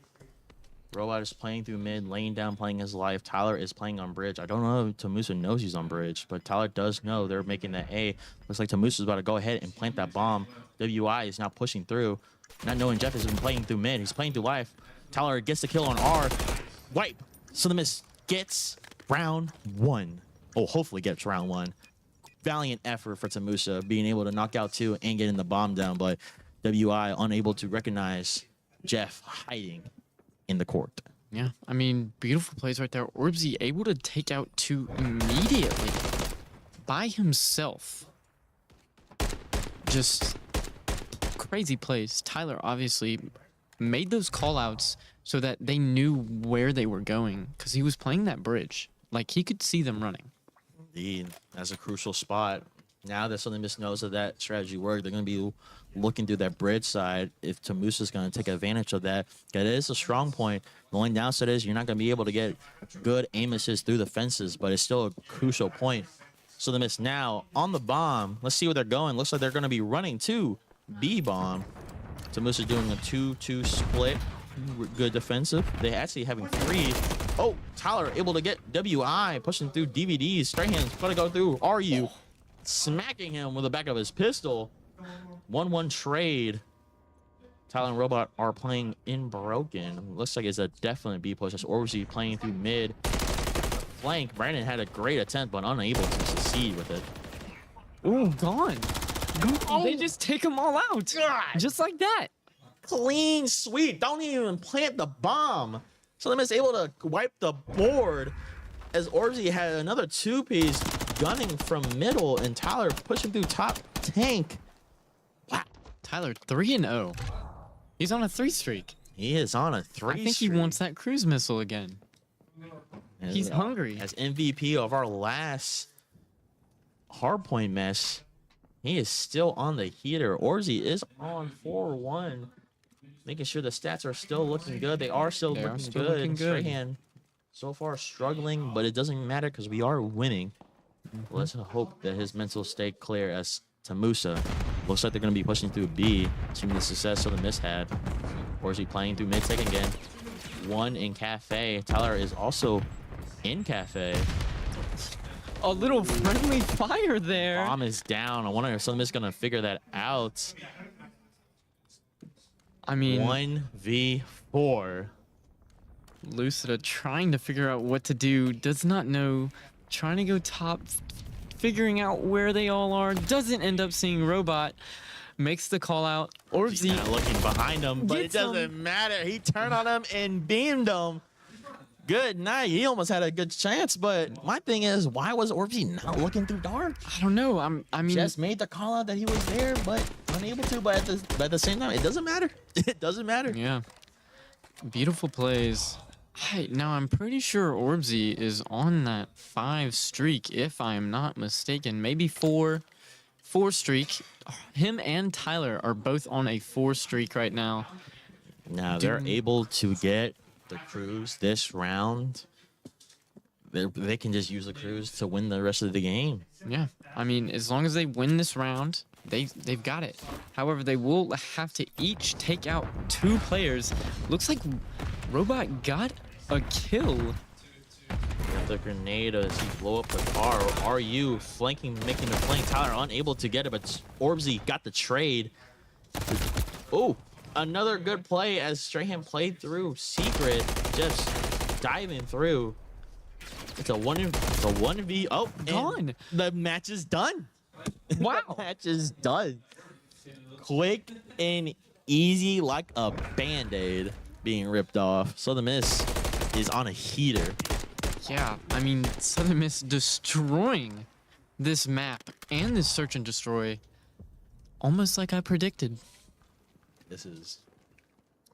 Robot is playing through mid, laying down, playing his life. Tyler is playing on bridge. I don't know if Tamusa knows he's on bridge, but Tyler does know they're making that A. Looks like Tamusa's about to go ahead and plant that bomb. WI is now pushing through. Not knowing Jeff has been playing through mid. He's playing through life. Tyler gets the kill on R. Wipe. Southern Miss gets round 1. Oh, hopefully gets round 1. Valiant effort for Tamusa, being able to knock out 2 and getting the bomb down, but WI unable to recognize Jeff hiding in the court. Yeah, I mean, beautiful plays right there. Orbsy able to take out 2 immediately by himself. Just crazy plays. Tyler obviously made those call outs so that they knew where they were going because he was playing that bridge. Like, he could see them running. Indeed, that's a crucial spot. Now that Southern Miss knows that strategy worked, they're going to be looking through that bridge side if Tamusa's going to take advantage of that. That is a strong point. The only downside is you're not going to be able to get good aim assists through the fences, but it's still a crucial point. Southern Miss now on the bomb. Let's see where they're going. Looks like they're going to be running to B bomb. Tamusa doing a 2-2 split. Good defensive. They actually having 3. Oh, Tyler able to get WI pushing through DVDs. Strahan's going to go through RU. Smacking him with the back of his pistol. 1-1 trade. Tyler and Robot are playing in broken. Looks like it's a definite B push. That's Orbsy playing through mid. Flank. Brandon had a great attempt, but unable to succeed with it. Ooh, gone. Oh. They just take them all out. God. Just like that. Clean sweep. Don't even plant the bomb. So them is able to wipe the board as Orbsy had another 2-piece gunning from middle and Tyler pushing through top tank. Wow. Tyler 3-0. He's on a 3 streak. He is on a 3 I think streak. he wants that cruise missile again. He's hungry. As MVP of our last hardpoint mess, he is still on the heater. Orbsy is on 4-1. Making sure the stats are still looking good. They are still looking good. Strahan so far struggling, but it doesn't matter because we are winning. Let's hope that his mental stay clear as Tamusa. Looks like they're going to be pushing through B, assuming the success of the miss had. Or is he playing through mid second again? 1 in Cafe. Tyler is also in Cafe. A little friendly fire there. Bomb is down. I wonder if Southern Miss is going to figure that out. I mean, 1v4. Lucida trying to figure out what to do. Does not know. Trying to go top. Figuring out where they all are. Doesn't end up seeing Robot. Makes the call out. He's Orbsy not looking behind him, but it gets him. doesn't matter. He turned on him and beamed him. Good night. He almost had a good chance, but my thing is, why was Orbsy not looking through dark? I don't know. I mean, Just made the call out that he was there, but unable to. But at the same time, it doesn't matter. It doesn't matter. yeah. Beautiful plays. Hey, now I'm pretty sure Orbsy is on that 5 streak, if I am not mistaken. Maybe 4 streak. Him and Tyler are both on a 4 streak right now. Now they're able to get the cruise this round. They can just use the cruise to win the rest of the game. Yeah, I mean, as long as they win this round, they've got it. However, they will have to each take out 2 players. Looks like Robot got a kill. The grenade as he blow up the car. RU flanking, making the flank. Tyler unable to get it, but Orbsy got the trade. Oh, another good play as Strahan played through Secret, just diving through. It's a 1v. Oh, Gone. The match is done. Wow. The match is done. Quick and easy, like a band-aid being ripped off. So the miss is on a heater. Yeah, I mean, Southern Miss destroying this map and this search and destroy, almost like I predicted. This is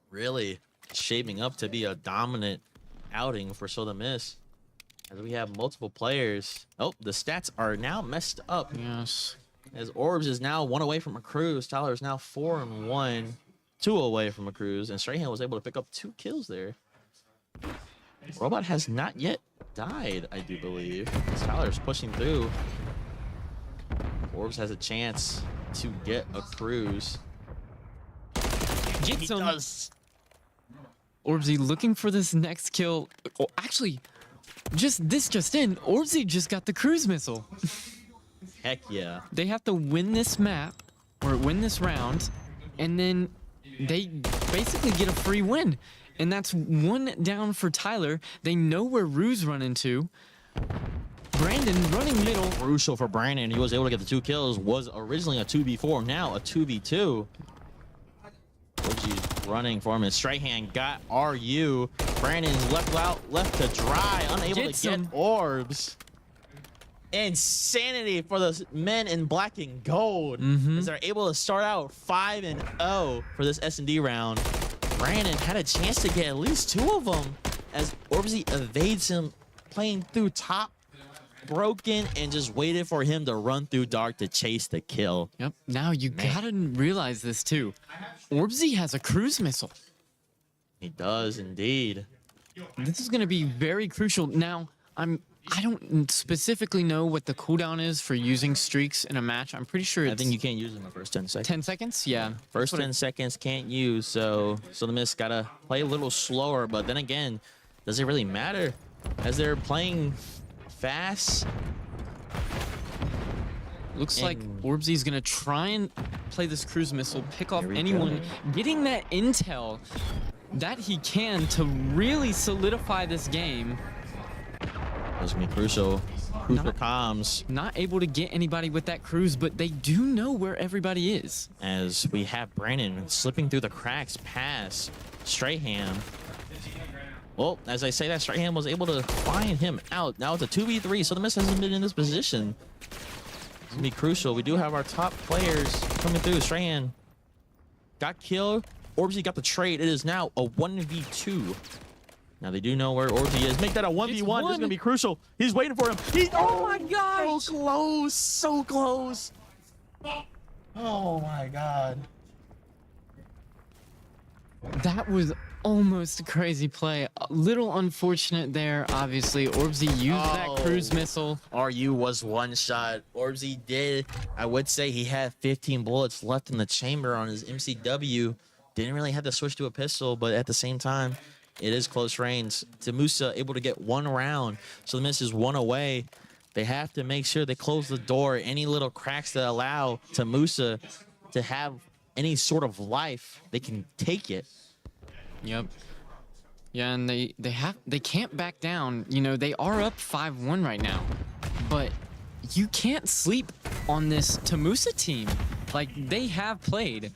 really shaping up to be a dominant outing for Southern Miss. As we have multiple players. Oh, the stats are now messed up. Yes. As Orbs is now 1 away from a cruise. Tyler is now 4-1. 2 away from a cruise. And Strahan was able to pick up 2 kills there. Robot has not yet died, I do believe. Tyler's pushing through. Orbs has a chance to get a cruise. Gets He him. does. Orbsy looking for this next kill. Oh, actually, just in, Orbsy just got the cruise missile. Heck yeah. They have to win this map, or win this round, and then they basically get a free win. And that's one down for Tyler. They know where Rue's running to. Brandon running middle. Crucial for Brandon. He was able to get the 2 kills. Was originally a 2v4, now a 2v2. Orbsy's running for him. And Strahan got RU. Brandon's left to dry, unable Gets to get him. orbs. Insanity for the men in black and gold as they're able to start out 5-0 for this S&D round. Brandon had a chance to get at least 2 of them as Orbsy evades him, playing through top, broken, and just waited for him to run through dark to chase the kill. Yep. Now you gotta realize this too. Orbsy has a cruise missile. He does indeed. This is gonna be very crucial. Now, I don't specifically know what the cooldown is for using streaks in a match. I'm pretty sure it's I think you can't use it in the first 10 seconds. 10 seconds. Yeah. First 10 seconds can't use, so the Mist gotta play a little slower. But then again, does it really matter as they're playing fast? Looks like Orbsy's gonna try and play this cruise missile, pick off Here we anyone, go. getting that intel that he can to really solidify this game. That's gonna be crucial. Crucial Not- comms Not able to get anybody with that cruise, but they do know where everybody is. as we have Brandon slipping through the cracks past Strahan. Well, as I say that, Strahan was able to find him out. Now it's a 2v3, so the Mist hasn't been in this position. It's gonna be crucial. We do have our top players coming through. Strahan got killed. Orbsy got the trade. It is now a 1v2. Now they do know where Orbsy is. Make that a 1v1. This is gonna be crucial. He's waiting for him. Oh my gosh! So close, so close. Oh my god. That was almost a crazy play. A little unfortunate there, obviously. Orbsy used that cruise missile. RU was one shot. Orbsy did. I would say he had 15 bullets left in the chamber on his MCW. Didn't really have to switch to a pistol, but at the same time, it is close range. Tamusa able to get 1 round, so the Mist is 1 away. They have to make sure they close the door. Any little cracks that allow Tamusa to have any sort of life, they can take it. Yep. Yeah, and they can't back down. You know, they are up 5-1 right now. But you can't sleep on this Tamusa team. Like, they have played.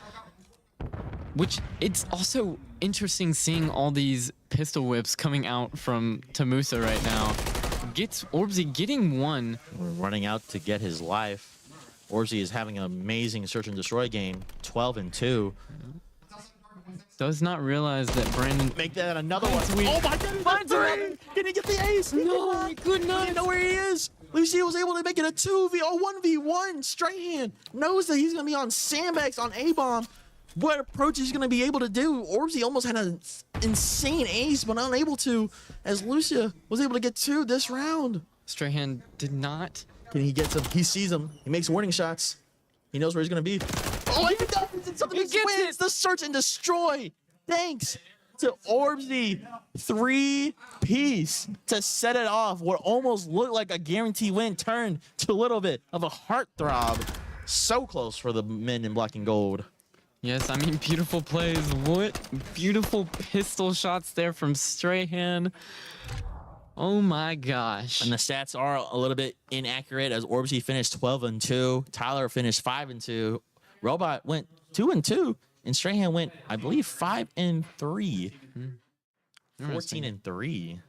Which, it's also interesting seeing all these pistol whips coming out from Tamusa right now. Gets Orbsy getting 1. We're running out to get his life. Orbsy is having an amazing search and destroy game, 12-2. Does not realize that Brandon... Make that another one. Finds Oh my god, Finds three. Can he get the ace? No, he could I not. didn't know where he is. Lucy was able to make it a 1v1. Strahan knows that he's going to be on sandbags on A-bomb. What approach he's going to be able to do? Orbsy almost had an insane ace, but unable to, as Lucia was able to get 2 this round. Strahan did not... Can he get some? He sees him. He makes warning shots. He knows where he's going to be. Oh, he does! Something He gets wins it. the search and destroy. Thanks to Orbsy. 3-piece to set it off. What almost looked like a guarantee win turned to a little bit of a heartthrob. So close for the men in black and gold. Yes, I mean, beautiful plays. What beautiful pistol shots there from Strahan. Oh my gosh. And the stats are a little bit inaccurate as Orbsy finished 12-2. Tyler finished 5-2. Robot went 2-2. And Strahan went, I believe, 5-3. 14-3.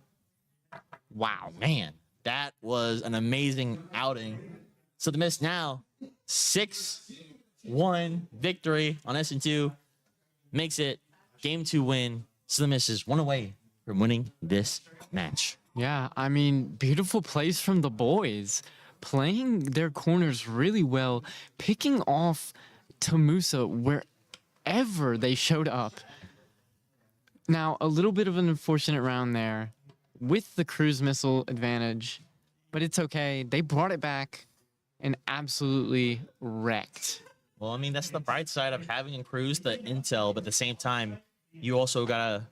Wow, man. That was an amazing outing. So the Mist now 6-1 victory on SN2. Makes it game 2 win. So the Mist is 1 away from winning this match. Yeah, I mean, beautiful plays from the boys. Playing their corners really well. Picking off Tamusa wherever they showed up. Now, a little bit of an unfortunate round there with the cruise missile advantage, but it's okay. They brought it back and absolutely wrecked. Well, I mean, that's the bright side of having a cruise the intel, but at the same time, you also gotta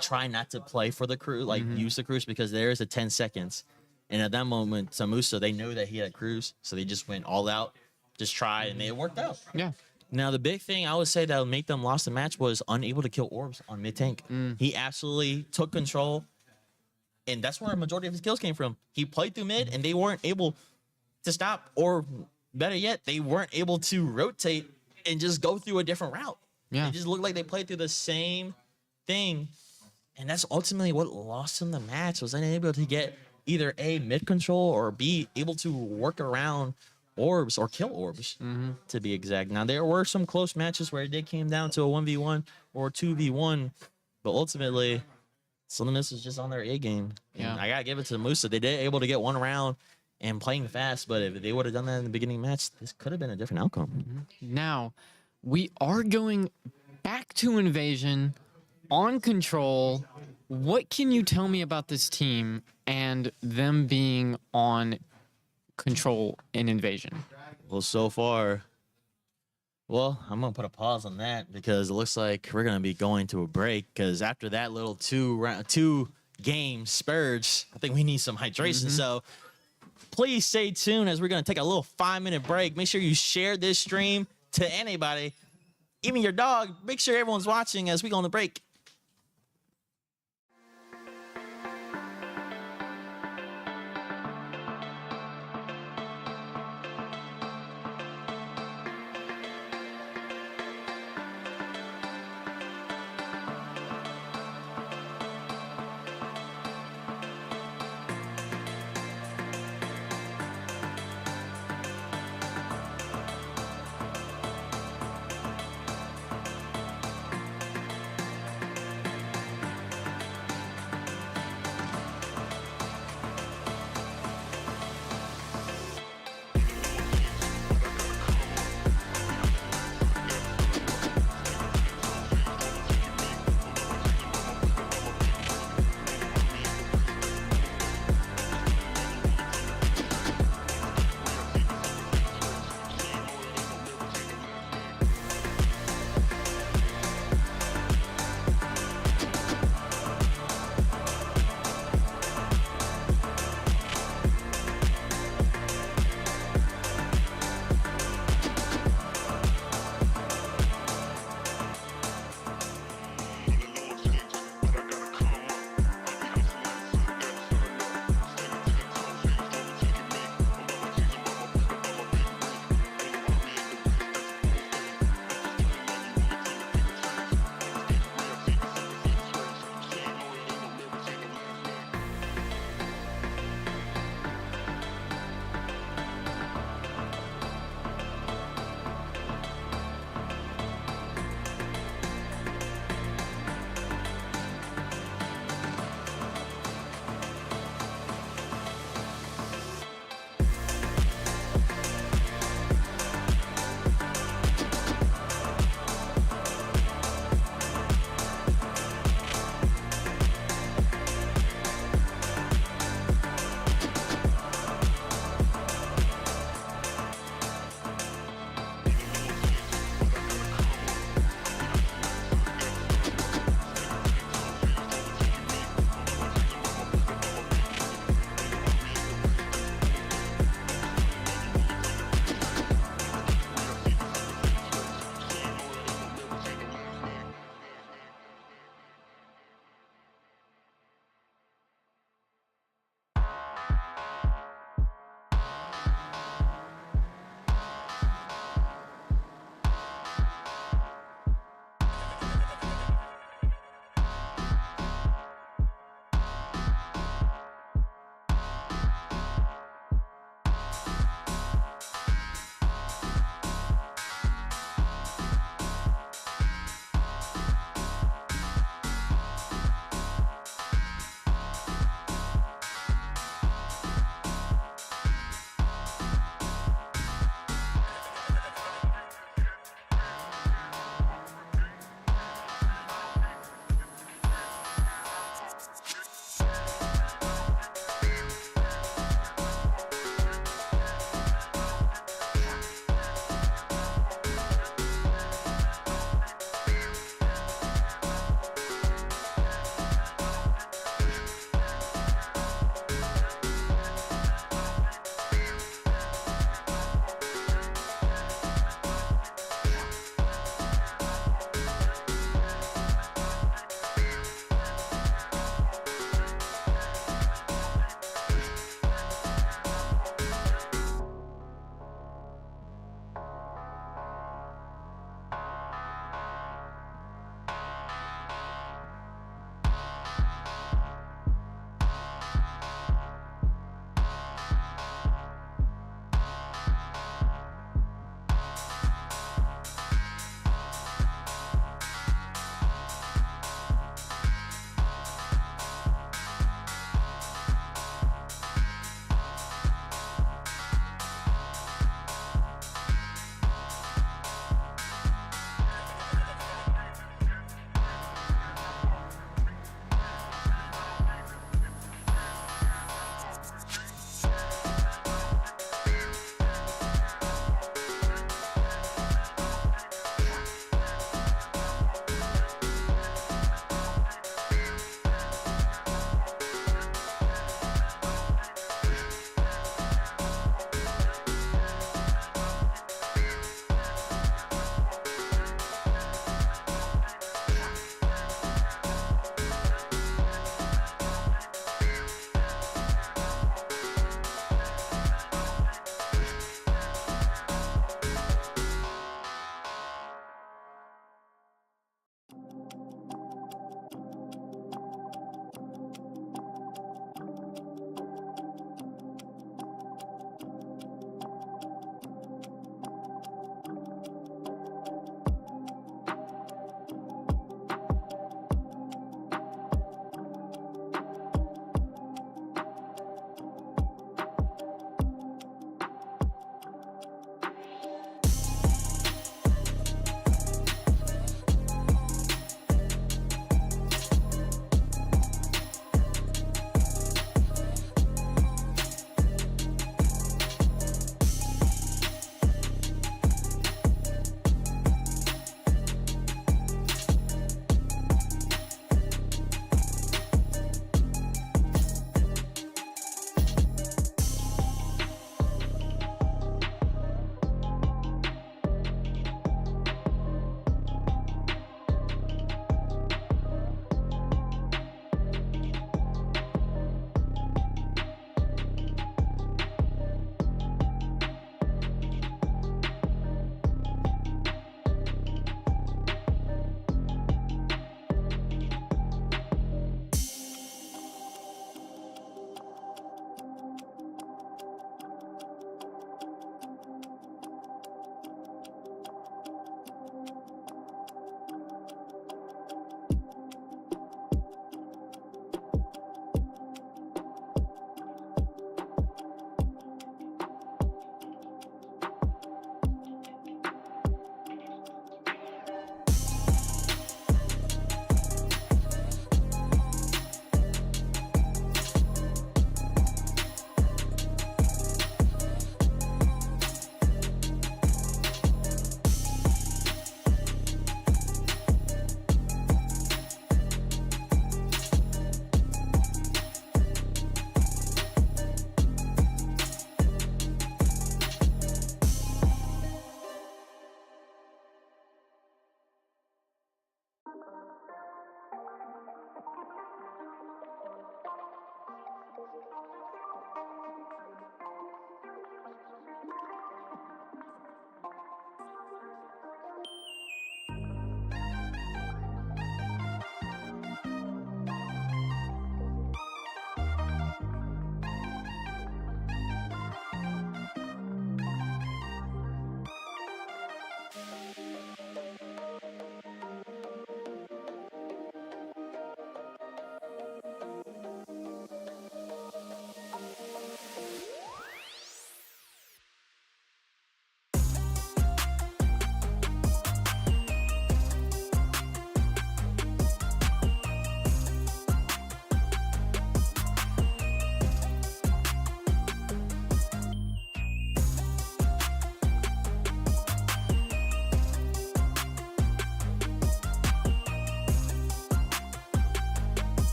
try not to play for the cruise, like use the cruise, because there is a 10 seconds. And at that moment, Samusa, they knew that he had a cruise, so they just went all out, just tried, and it worked out. Yeah. Now, the big thing I would say that would make them lost the match was unable to kill orbs on mid tank. He absolutely took control, and that's where a majority of his kills came from. He played through mid, and they weren't able to stop, or better yet, they weren't able to rotate and just go through a different route. Yeah. It just looked like they played through the same thing, and that's ultimately what lost him the match, was unable to get either A, mid control, or B, able to work around orbs or kill orbs, to be exact. Now, there were some close matches where it did came down to a 1v1 or 2v1, but ultimately, some of this is just on their A game. And Yeah. I gotta give it to Musa. They did able to get one round and playing fast, but if they would have done that in the beginning match, this could have been a different outcome. Now, we are going back to Invasion on Control. What can you tell me about this team and them being on Control in Invasion? Well, so far, well, I'm gonna put a pause on that because it looks like we're gonna be going to a break. Because after that little two game spurge, I think we need some hydration. So please stay tuned as we're gonna take a little 5-minute break. Make sure you share this stream to anybody, even your dog. Make sure everyone's watching as we go on the break.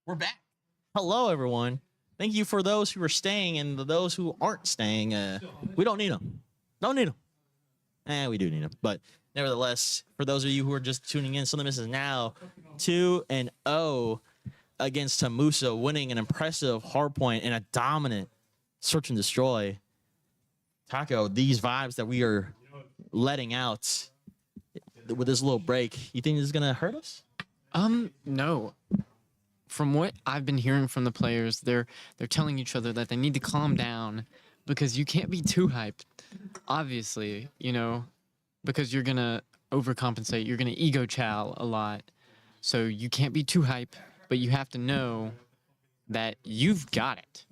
We're back. Hello, everyone. Thank you for those who are staying and those who aren't staying. We don't need them. Don't need them. We do need them. But nevertheless, for those of you who are just tuning in, Southern Miss is now 2-0 against Tamusa, winning an impressive hardpoint and a dominant search and destroy. Taco, these vibes that we are letting out with this little break, you think this is gonna hurt us? No. From what I've been hearing from the players, they're telling each other that they need to calm down because you can't be too hyped. Obviously, because you're gonna overcompensate, you're gonna ego chow a lot. So you can't be too hyped, but you have to know that you've got it.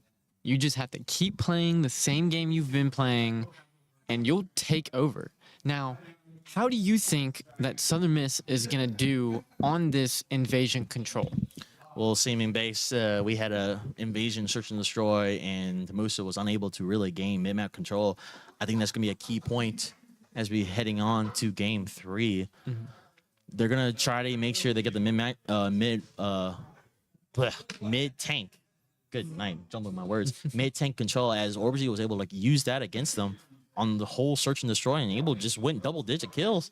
You just have to keep playing the same game you've been playing, and you'll take over. Now, how do you think that Southern Miss is going to do on this invasion control? Well, seeming base, we had a invasion search and destroy, and Tamusa was unable to really gain mid-map control. I think that's going to be a key point as we heading on to game 3. Mm-hmm. They're going to try to make sure they get the mid-tank. Good night, jumbling my words. Mid-tank control, as Orbsy was able to use that against them on the whole search and destroy, and able to just win double-digit kills.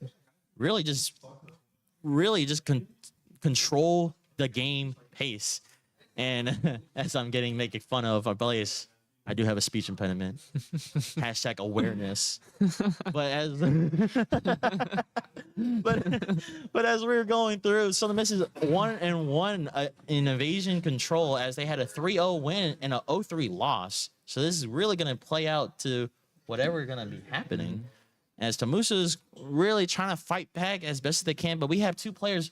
Really just control the game pace. And as I'm making fun of our players, I do have a speech impediment. Hashtag awareness. But as we were going through, Southern Miss is 1-1 in invasion control, as they had a 3-0 win and a 0-3 loss. So this is really going to play out to whatever going to be happening, as Tamusa is really trying to fight back as best as they can. But we have two players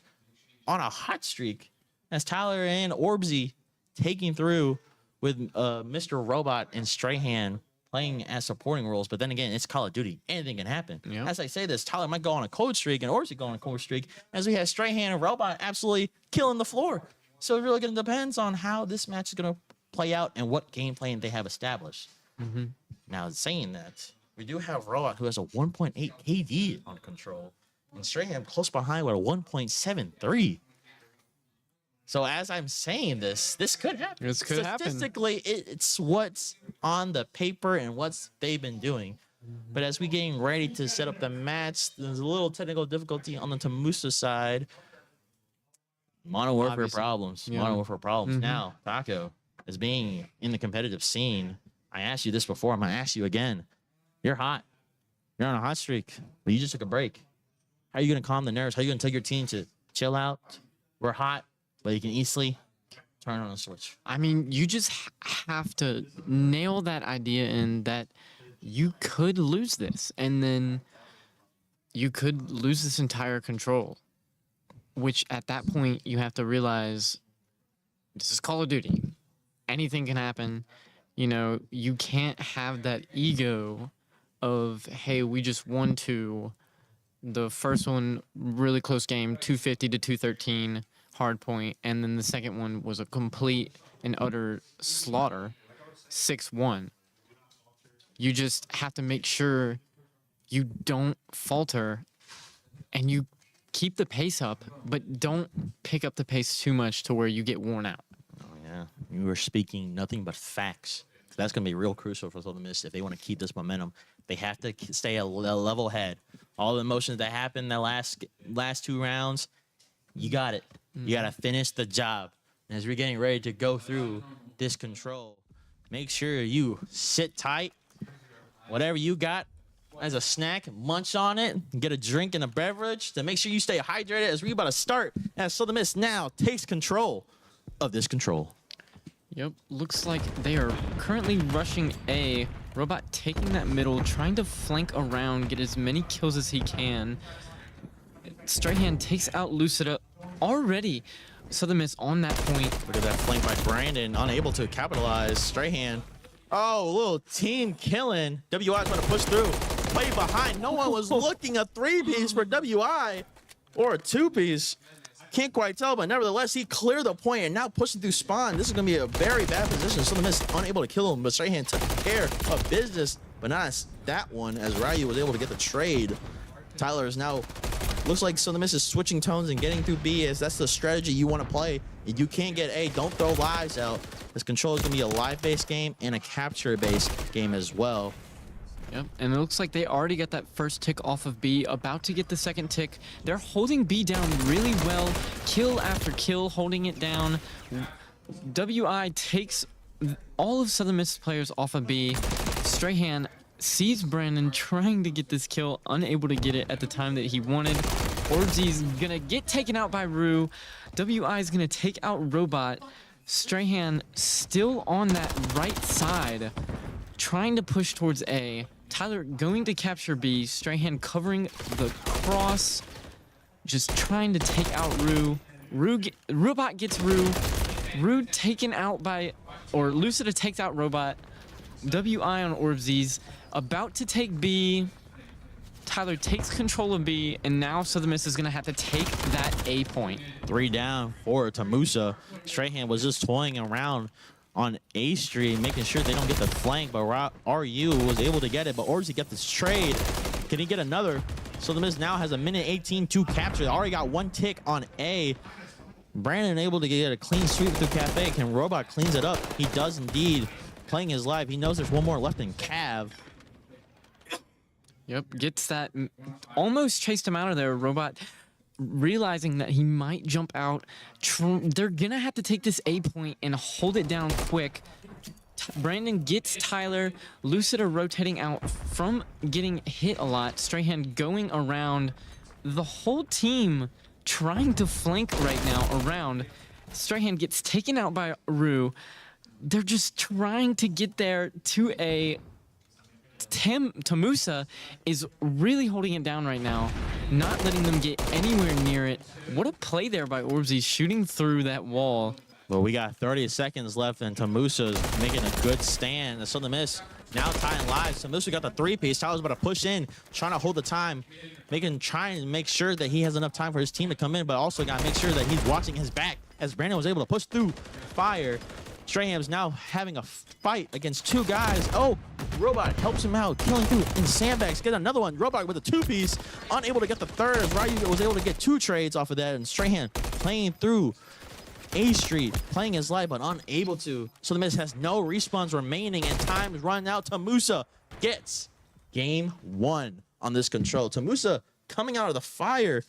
on a hot streak, as Tyler and Orbsy taking through with Mr. Robot and Strahan playing as supporting roles. But then again, it's Call of Duty. Anything can happen. Yep. As I say this, Tyler might go on a cold streak and Orbsy go on a cold streak, as we have Strahan and Robot absolutely killing the floor. So it really going to depends on how this match is going to play out and what game plan they have established. Mm-hmm. Now, saying that, we do have Robot, who has a 1.8 KD on control, and Strahan close behind with a 1.73. So as I'm saying this could happen. This could happen. Statistically, it's what's on the paper and what's they've been doing. But as we getting ready to set up the match, there's a little technical difficulty on the Tamusa side. Mono warfare problems. Yeah. Mono warfare problems. Mm-hmm. Now, Taco, as being in the competitive scene, I asked you this before. I'm going to ask you again. You're hot. You're on a hot streak, but you just took a break. How are you going to calm the nerves? How are you going to tell your team to chill out? We're hot, but you can easily turn on a switch. I mean, you just have to nail that idea in that you could lose this, and then you could lose this entire control, which at that point you have to realize this is Call of Duty. Anything can happen. You can't have that ego of, hey, we just won the first one, really close game, 250 to 213. Hard point, and then the second one was a complete and utter slaughter, 6-1. You just have to make sure you don't falter and you keep the pace up, but don't pick up the pace too much to where you get worn out. Oh yeah, you are speaking nothing but facts. That's going to be real crucial for Southern Miss if they want to keep this momentum. They have to stay a level head. All the emotions that happened the last 2 rounds, you got it. You got to finish the job. And as we're getting ready to go through this control, make sure you sit tight. Whatever you got as a snack, munch on it, get a drink and a beverage to make sure you stay hydrated as we're about to start. As Southern Miss now takes control of this control. Yep, looks like they are currently rushing A. Robot taking that middle, trying to flank around, get as many kills as he can. Strahan takes out Lucida already. Southern Miss on that point. Look at that flank by Brandon, unable to capitalize. Strahan. Oh, a little team killing. WI is going to push through. Play behind. No one was looking a 3-piece for WI or a 2-piece. Can't quite tell, but nevertheless, he cleared the point and now pushing through spawn. This is going to be a very bad position. Southern Miss unable to kill him, but Strahan took care of business, but not that one, as Ryu was able to get the trade. Tyler is now Looks like Southern Miss is switching tones and getting through B, as that's the strategy you want to play. If you can't get A, don't throw lives out. This control is going to be a live-based game and a capture-based game as well. Yep, and it looks like they already got that first tick off of B, about to get the second tick. They're holding B down really well, kill after kill, holding it down. WI takes all of Southern Miss players off of B. Strahan sees Brandon trying to get this kill, unable to get it at the time that he wanted. Orbsy's gonna get taken out by Rue. WI is gonna take out Robot. Strahan still on that right side, trying to push towards A. Tyler going to capture B. Strahan covering the cross, just trying to take out Rue. Robot gets Rue. Rue taken out by, or Lucida takes out Robot. WI on Orbsy's about to take B. Tyler takes control of B, and now Southern Miss is going to have to take that A point. 3 down for Tamusa. Strahan was just toying around on A Street, making sure they don't get the flank, but RU was able to get it, but Orbsy got this trade. Can he get another? Southern Miss now has a minute 18 to capture. They already got 1 tick on A. Brandon able to get a clean sweep through Cafe. Can Robot cleans it up? He does indeed. Playing his live. He knows there's one more left in Cav. Yep, gets that. Almost chased him out of there. Robot realizing that he might jump out. They're going to have to take this A point and hold it down quick. Brandon gets Tyler. Lucida rotating out from getting hit a lot. Strahan going around. The whole team trying to flank right now around. Strahan gets taken out by Rue. They're just trying to get there to A. Tamusa is really holding it down right now, not letting them get anywhere near it. What a play there by Orbsy, shooting through that wall. Well, we got 30 seconds left, and Tamusa is making a good stand. Southern Miss now tying lives. Tamusa got the 3-piece. Tyler's about to push in, trying to hold the time, trying to make sure that he has enough time for his team to come in, but also got to make sure that he's watching his back, as Brandon was able to push through fire. Straham's now having a fight against 2 guys. Oh, Robot helps him out, killing through, and Sandbags get another one. Robot with a 2-piece, unable to get the third. Ryu was able to get 2 trades off of that, and Strahan playing through A Street, playing his life, but unable to. So the Miss has no respawns remaining, and time is running out. Tamusa gets game 1 on this control. Tamusa coming out of the fire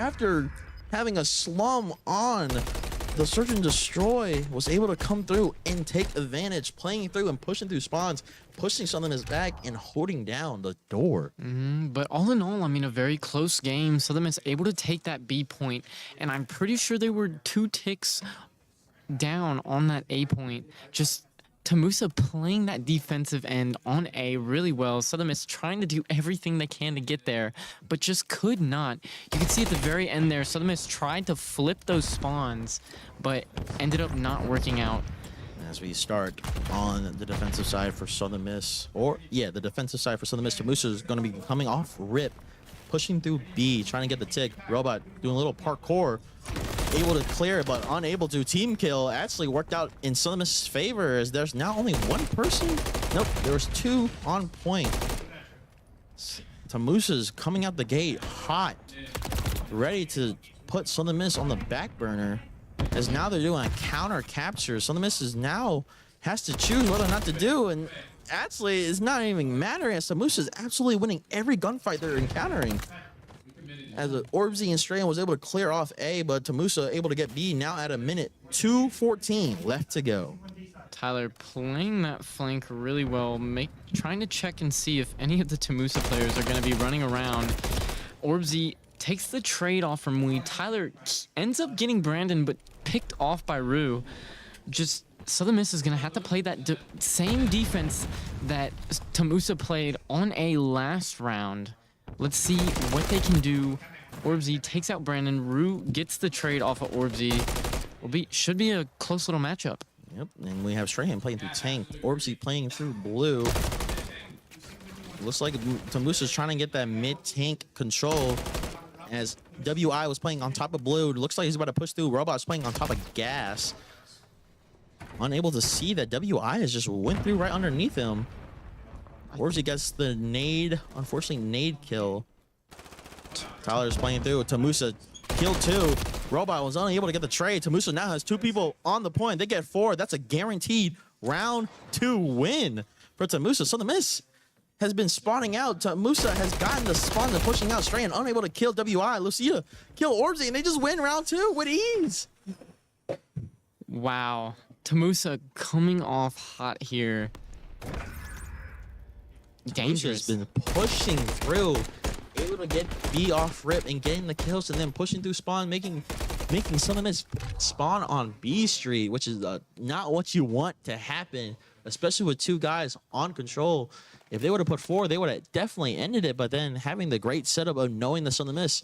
after having a slum on the Search and Destroy, was able to come through and take advantage, playing through and pushing through spawns, pushing Southern Miss back and holding down the door. But all in all, I mean, a very close game. Southern Miss able to take that B point, and I'm pretty sure they were 2 ticks down on that A point. Just Tamusa playing that defensive end on A really well. Southern Miss trying to do everything they can to get there, but just could not. You can see at the very end there, Southern Miss tried to flip those spawns, but ended up not working out. As we start on the defensive side for Southern Miss, the defensive side for Southern Miss, Tamusa is going to be coming off rip, pushing through B, trying to get the tick. Robot doing a little parkour, able to clear it, but unable to. Team kill actually worked out in Southern Miss's favor, as there's now only 1 person. Nope, there was 2 on point. Tamusa's coming out the gate hot, ready to put Southern Miss on the back burner, as now they're doing a counter capture. Southern Miss is now has to choose whether or not to do, and actually it's not even mattering, as Tamusa is absolutely winning every gunfight they're encountering. As Orbsy and Strahan was able to clear off A, but Tamusa able to get B now at a minute 2:14 left to go. Tyler playing that flank really well, trying to check and see if any of the Tamusa players are going to be running around. Orbsy takes the trade off from Mui. Tyler ends up getting Brandon, but picked off by Rue. Just Southern Miss is going to have to play that same defense that Tamusa played on A last round. Let's see what they can do. Orbsy takes out Brandon. Rue gets the trade off of Orbsy. Should be a close little matchup. Yep, and we have Strahan playing through tank. Orbsy playing through blue. Looks like Tamusa's trying to get that mid-tank control, as WI was playing on top of blue. Looks like he's about to push through. Robot's playing on top of gas. Unable to see that WI has just went through right underneath him. Orbsy gets the nade, unfortunately, nade kill. Tyler's playing through. Tamusa killed 2. Robot was unable to get the trade. Tamusa now has 2 people on the point. They get 4. That's a guaranteed round 2 win for Tamusa. So the miss has been spawning out. Tamusa has gotten the spawn and pushing out Stray and unable to kill WI. Lucia kill Orbsy, and they just win round 2 with ease. Wow. Tamusa coming off hot here. Dangerous. Has been pushing through, able to get B off rip and getting the kills, and then pushing through spawn, making some of this spawn on B Street, which is not what you want to happen, especially with 2 guys on control. If they would have put 4, they would have definitely ended it. But then having the great setup of knowing the Southern Miss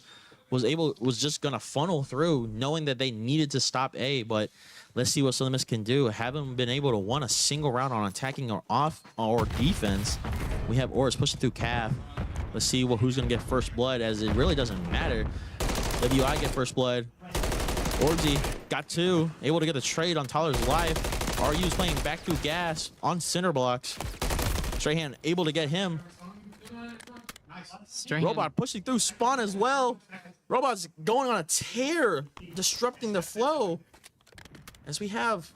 was just gonna funnel through, knowing that they needed to stop A. But let's see what Southern Miss can do. Haven't been able to win a single round on attacking or off or defense. We have Oris pushing through Calf. Let's see who's gonna get first blood, as it really doesn't matter. WI get first blood. Orgy got 2, able to get the trade on Tyler's life. RU's playing back through gas on center blocks. Strahan able to get him. Robot pushing through spawn as well. Robot's going on a tear, disrupting the flow. As we have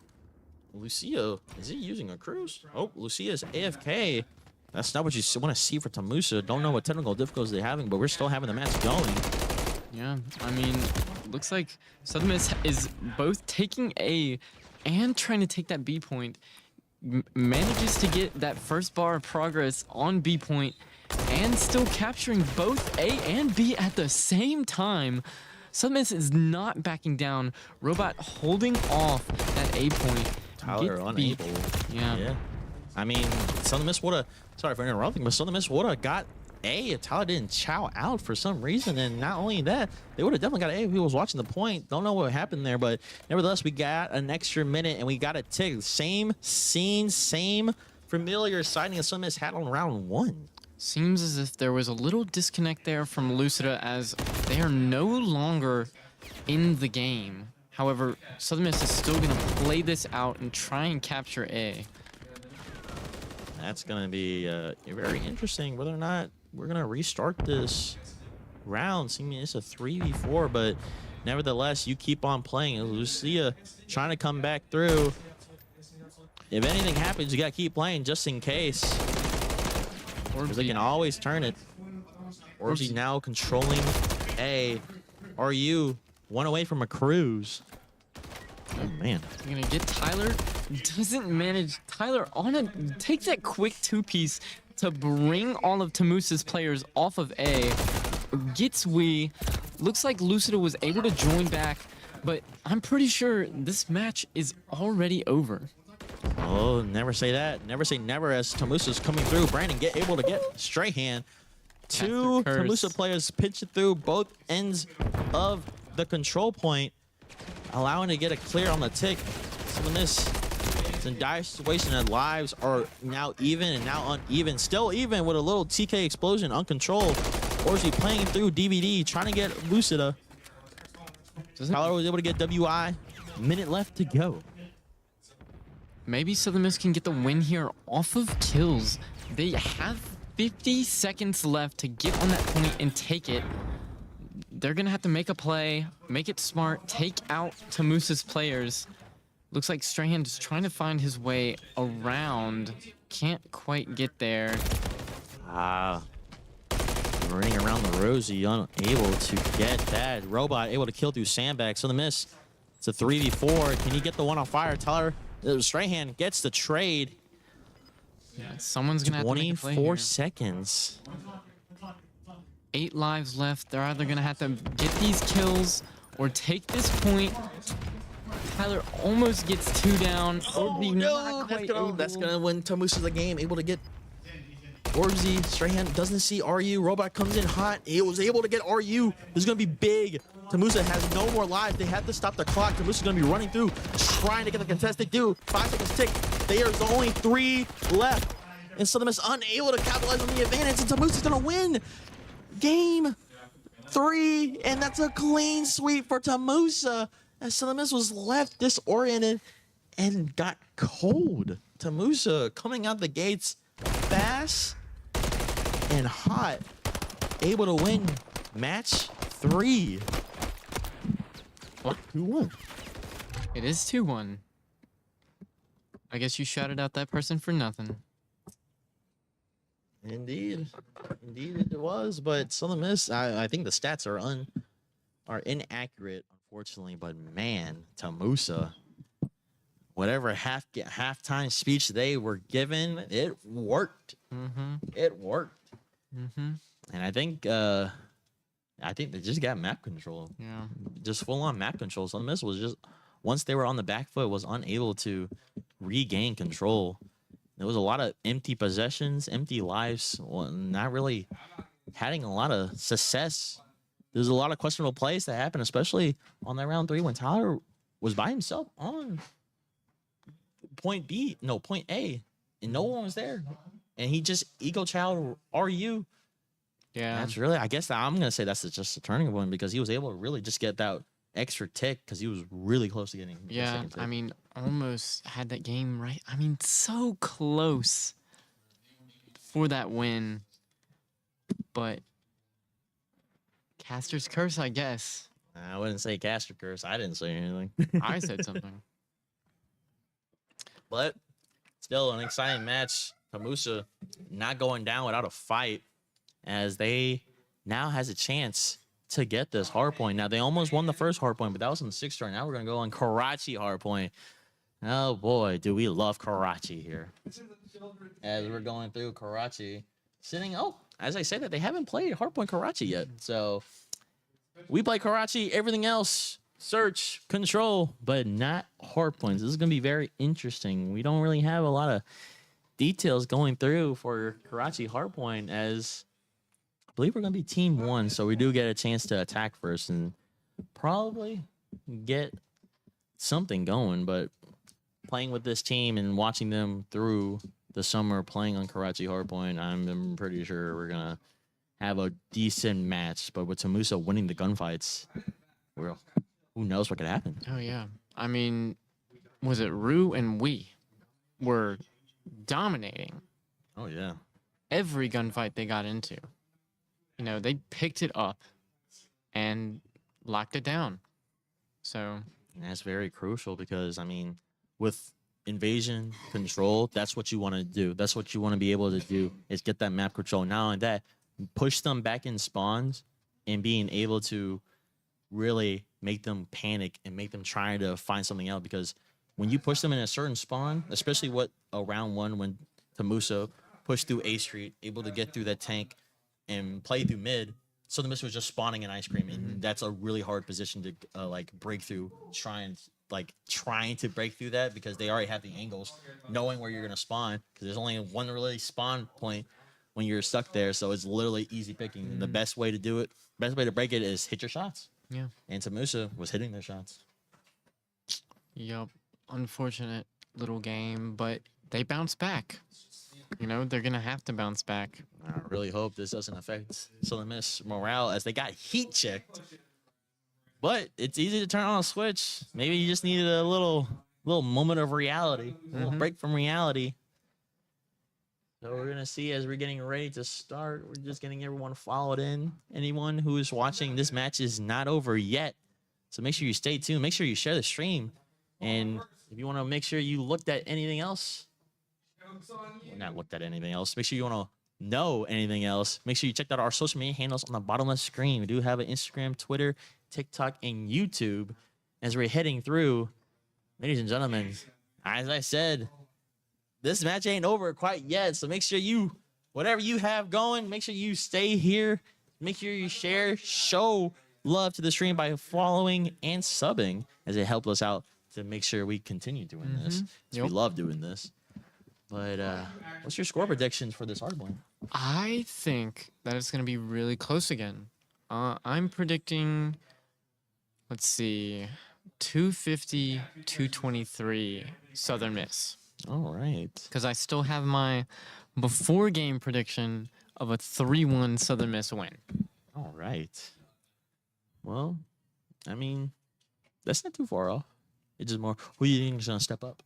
Lucia, is he using a cruise? Oh, Lucia's AFK. That's not what you want to see for Tamusa. Don't know what technical difficulties they're having, but we're still having the match going. Yeah, I mean, looks like Southern Miss is both taking A and trying to take that B point. Manages to get that first bar of progress on B point and still capturing both A and B at the same time. Southern Miss is not backing down. Robot holding off that A point. Tyler unable. Yeah. I mean, Southern Miss would have, sorry for interrupting, but Southern Miss would have got A if Tyler didn't chow out for some reason. And not only that, they would have definitely got A if he was watching the point. Don't know what happened there, but nevertheless, we got an extra minute and we got a tick. Same scene, same familiar sighting as Southern Miss had on round 1. Seems as if there was a little disconnect there from Lucida, as they are no longer in the game. However, Southern Miss is still going to play this out and try and capture A. That's going to be very interesting whether or not we're going to restart this round. Seeming it's a 3v4, but nevertheless, you keep on playing. Lucia trying to come back through. If anything happens, you got to keep playing just in case. Because they can always turn it. Orbsy now controlling A. RU 1 away from a cruise. Oh, man. You're going to get Tyler. Doesn't manage. Tyler on a take that quick 2-piece to bring all of Tamusa's players off of A. Gets we. Looks like Lucida was able to join back, but I'm pretty sure this match is already over. Oh, never say that. Never say never as Tamusa's coming through. Brandon able to get Strahan. 2 Tamusa players pitch it through both ends of the control point, allowing to get a clear on the tick. Some of this is in dire situation, and lives are now even and now uneven. Still even with a little TK explosion uncontrolled. Orgy playing through DVD, trying to get Lucida. Tyler was able to get WI. Minute left to go. Maybe Southern Miss can get the win here off of kills. They have 50 seconds left to get on that point and take it. They're going to have to make a play, make it smart, take out Tamusa's players. Looks like Strahan is trying to find his way around. Can't quite get there. Running around the rosy, unable to get that. Robot able to kill through sandbags. So the miss. It's a 3v4. Can he get the one on fire? Tyler Strahan gets the trade. Yeah, someone's gonna have to make a play here. 24 seconds. 8 lives left. They're either gonna have to get these kills or take this point. Tyler almost gets 2 down. Oh no, that's gonna win Tamusa the game. Able to get Orbsy. Strahan doesn't see RU. Robot comes in hot. He was able to get RU. This is gonna be big. Tamusa has no more lives. They have to stop the clock. Tamusa's gonna be running through, trying to get the contest. They do. 5 seconds tick. There's only 3 left. And Southern Miss unable to capitalize on the advantage. And Tamusa's gonna win game 3. And that's a clean sweep for Tamusa. As Southern Miss was left disoriented and got cold. Tamusa coming out the gates fast and hot. Able to win match 3. What? 2-1. It is 2-1. I guess you shouted out that person for nothing. Indeed, it was. But Southern Miss, I think the stats are inaccurate, unfortunately. But man, Tamusa, whatever halftime speech they were given, it worked. Mm-hmm. It worked. Mm-hmm. And I think they just got map control. Yeah. Just full on map control. Southern Miss was just, once they were on the back foot, was unable to regain control. There was a lot of empty possessions, empty lives, not really having a lot of success. There's a lot of questionable plays that happened, especially on that round 3 when Tyler was by himself on point A, and no one was there. And he just ego child RU. Yeah. That's really, I guess I'm going to say that's just a turning point because he was able to really just get that extra tick because he was really close to getting the Yeah, second tick. I mean, almost had that game right. I mean, so close for that win. But Caster's curse, I guess. I wouldn't say Caster curse. I didn't say anything. I said something. But still an exciting match. Tamusa not going down without a fight as they now has a chance to get this hard point. Now, they almost won the first hard point, but that was in the 6th turn. Now we're going to go on Karachi hard point. Oh, boy, do we love Karachi here. As we're going through Karachi, as I said, that they haven't played hard point Karachi yet. So we play Karachi, everything else, search, control, but not hard points. This is going to be very interesting. We don't really have a lot of details going through for Karachi hard point as I believe we're going to be team 1, so we do get a chance to attack first and probably get something going. But playing with this team and watching them through the summer playing on Karachi Hardpoint, I'm pretty sure we're going to have a decent match. But with Tamusa winning the gunfights, well, who knows what could happen. Oh, yeah. I mean, was it Rue and we were dominating Oh, yeah. every gunfight they got into. You know, they picked it up and locked it down. So And that's very crucial because, I mean, with invasion control, that's what you want to do. That's what you want to be able to do is get that map control. Not only that, push them back in spawns and being able to really make them panic and make them try to find something out. Because when you push them in a certain spawn, especially round 1 when Tamusa pushed through A Street, able to get through that tank and play through mid, so the Miss was just spawning an ice cream, and that's a really hard position to break through. Trying to break through that because they already have the angles, knowing where you're gonna spawn. Because there's only one really spawn point when you're stuck there, so it's literally easy picking. And the best way to break it is hit your shots. yeah. And Tamusa was hitting their shots. Yup. Unfortunate little game, but they bounce back. You know, they're going to have to bounce back. I really hope this doesn't affect Southern Miss morale as they got heat checked. But it's easy to turn on a switch. Maybe you just needed a little moment of reality, a little break from reality. So we're going to see as we're getting ready to start. We're just getting everyone followed in. Anyone who is watching, this match is not over yet. So make sure you stay tuned. Make sure you share the stream. And if you want to make sure you looked at anything else, not looked at anything else. Make sure you want to know anything else. Make sure you check out our social media handles on the bottom of the screen. We do have an Instagram, Twitter, TikTok, and YouTube. As we're heading through, ladies and gentlemen, as I said, this match ain't over quite yet. So make sure whatever you have going, make sure you stay here. Make sure you share, show love to the stream by following and subbing as it helps us out to make sure we continue doing this. We love doing this. But what's your score predictions for this hard one? I think that it's going to be really close again. I'm predicting, let's see, 250, 223 Southern Miss. All right. Because I still have my before game prediction of a 3-1 Southern Miss win. All right. Well, I mean, that's not too far off. It's just more, who do you think is going to step up?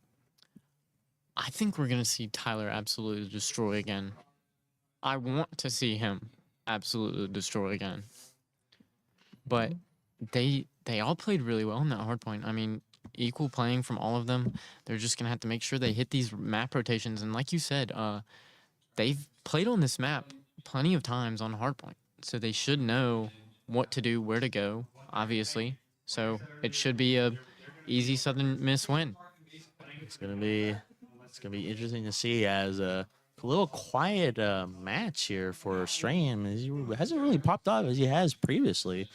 I think we're going to see Tyler absolutely destroy again. I want to see him absolutely destroy again. but they all played really well in that hard point. I mean, equal playing from all of them. They're just gonna have to make sure they hit these map rotations. And like you said, they've played on this map plenty of times on hard point, so they should know what to do, where to go. Obviously, so it should be a easy Southern Miss win. It's gonna be interesting to see as a little quiet match here for Strahan. He hasn't really popped off as he has previously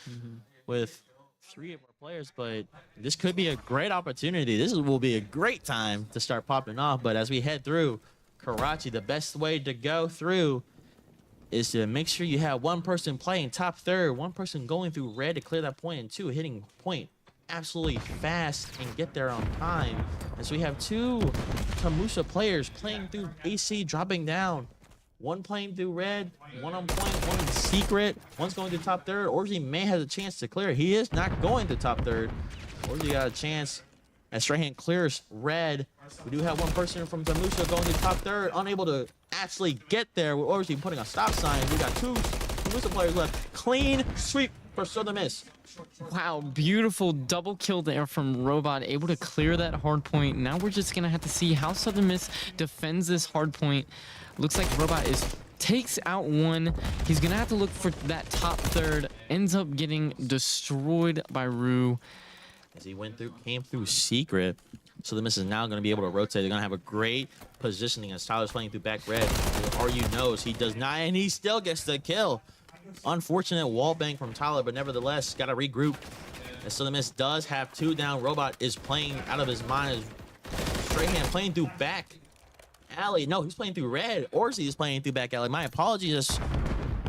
with 3 of our players, but this could be a great opportunity. Will be a great time to start popping off. But as we head through Karachi, the best way to go through is to make sure you have one person playing top third, one person going through red to clear that point, and 2 hitting point absolutely fast and get there on time. And so we have 2 Tamusa players playing through AC, dropping down. 1 playing through red, 1 on point, 1 in secret. 1's going to top third. Orgy may have a chance to clear. He is not going to top third. Orgy got a chance as Strahan clears red. We do have 1 person from Tamusa going to top third, unable to actually get there with Orgy putting a stop sign. We got 2 Tamusa players left. Clean sweep for Southern Miss. Wow, beautiful double kill there from Robot, able to clear that hard point. Now we're just gonna have to see how Southern Miss defends this hard point. Looks like Robot takes out 1. He's gonna have to look for that top third. Ends up getting destroyed by Rue. As he came through secret. So the Miss is now going to be able to rotate. They're going to have a great positioning as Tyler's playing through back red. RU knows he does not, and he still gets the kill. Unfortunate wall bang from Tyler, but nevertheless, got to regroup. And so the Miss does have 2 down. Robot is playing out of his mind. Strahan playing through back alley. No, he's playing through red. Orzi is playing through back alley. My apologies.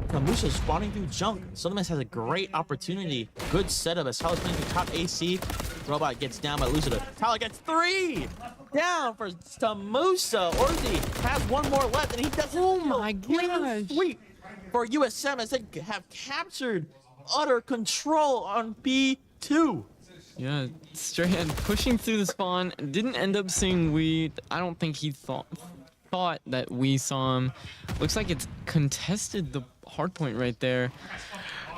Tamusa spawning through junk. Southern Miss has a great opportunity. Good setup as Tyler's playing through top AC. Robot gets down by losing it. Tyler gets 3 down for Tamusa. Orzi has 1 more left, and he does. Oh my gosh! Sweep for USM as they have captured utter control on B2. Yeah, Strahan pushing through the spawn. Didn't end up seeing we. I don't think he thought that we saw him. Looks like it's contested the hard point right there.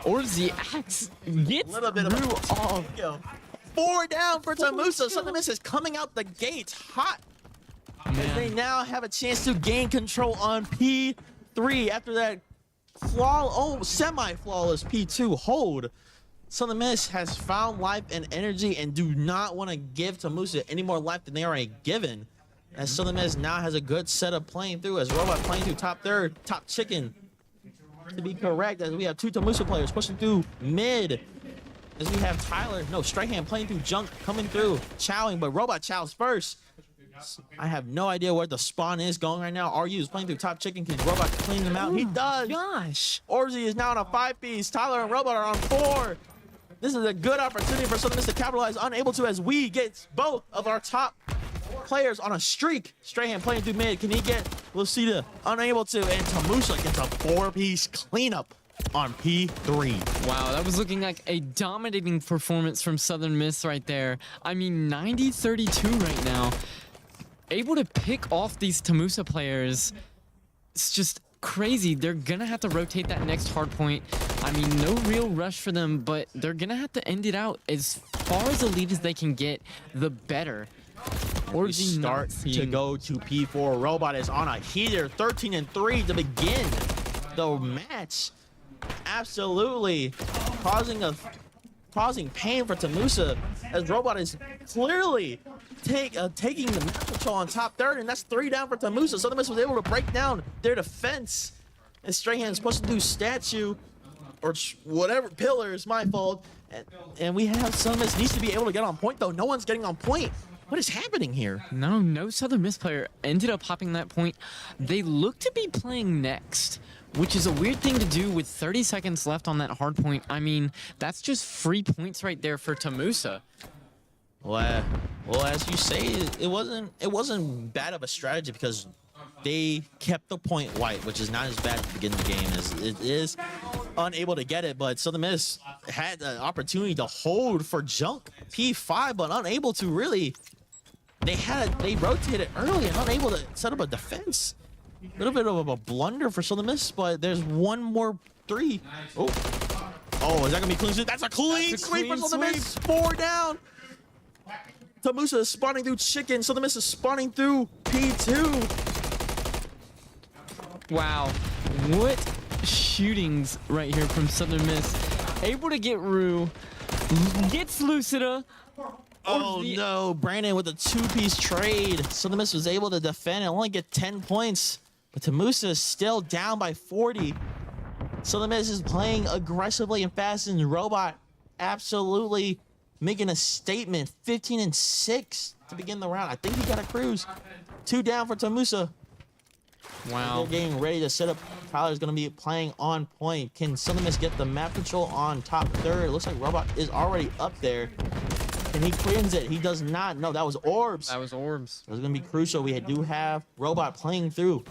Orzi gets a little bit of Rue off. 4 down for Tamusa. Southern Miss is coming out the gates hot. As they now have a chance to gain control on P3 after that semi-flawless P2 hold. Southern Miss has found life and energy and do not want to give Tamusa any more life than they already given. As Southern Miss now has a good setup playing through as Robot playing through top third, top chicken. To be correct, as we have 2 Tamusa players pushing through mid. As we have Strahan playing through junk, coming through, chowing, but Robot chows first. I have no idea where the spawn is going right now. RU is playing through top chicken. Can Robot clean them out? He does. Gosh. Orzi is now on a 5-piece. Tyler and Robot are on 4. This is a good opportunity for Southern Miss to capitalize. Unable to as we get both of our top players on a streak. Strahan playing through mid. Can he get Lucida? Unable to. And Tamusa gets a 4-piece cleanup on P3. Wow, that was looking like a dominating performance from Southern Miss right there. I mean, 90-32 right now. Able to pick off these Tamusa players. It's just crazy. They're gonna have to rotate that next hard point. I mean, no real rush for them, but they're gonna have to end it out as far as the lead as they can get, the better. Or start to go to P4. Robot is on a heater, 13-3 to begin the match. Absolutely causing pain for Tamusa as Robot is clearly taking the map control on top third, and that's 3 down for Tamusa. Southern Miss was able to break down their defense. And Strahan's supposed to do statue or whatever pillars, my fault. And we have Southern Miss needs to be able to get on point, though. No one's getting on point. What is happening here? No Southern Miss player ended up hopping that point. They look to be playing next, which is a weird thing to do with 30 seconds left on that hard point. I mean, that's just free points right there for Tamusa. Well, as you say, it wasn't bad of a strategy because they kept the point white, which is not as bad at the beginning of the game as it is unable to get it. But Southern Miss had the opportunity to hold for junk P5, but unable to really. They rotated early and unable to set up a defense. A little bit of a blunder for Southern Miss, but there's 1 more 3. Oh, is that gonna be clean sweep? That's a clean That's a sweep clean for Southern Miss. 4 down. Tamusa is spawning through chicken. Southern Miss is spawning through P2. Wow, what shootings right here from Southern Miss. Able to get Rue, gets Lucida. Oh no, Brandon with a 2-piece trade. Southern Miss was able to defend and only get 10 points. But Tamusa is still down by 40. Southern Miss is playing aggressively and fast, and Robot absolutely making a statement. 15-6 to begin the round. I think he got a cruise. 2 down for Tamusa. Wow. They're getting ready to set up. Tyler's going to be playing on point. Can Southern Miss get the map control on top third? It looks like Robot is already up there. And he cleans it. He does not. No, that was Orbs. That was Orbs. It was going to be crucial. We do have Robot playing through.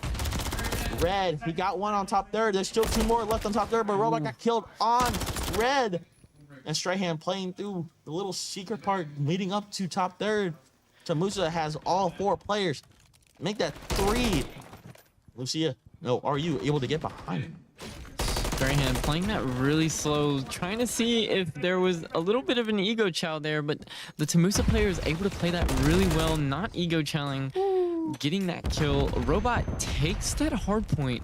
Red, he got one on top third. There's still 2 more left on top third, but Robot got killed on red. And Strahan playing through the little secret part leading up to top third. Tamusa has all 4 players. Make that 3. Lucia, no, are you able to get behind him? Strahan playing that really slow, trying to see if there was a little bit of an ego chow there, but the Tamusa player is able to play that really well, not ego chowing, getting that kill. Robot takes that hard point,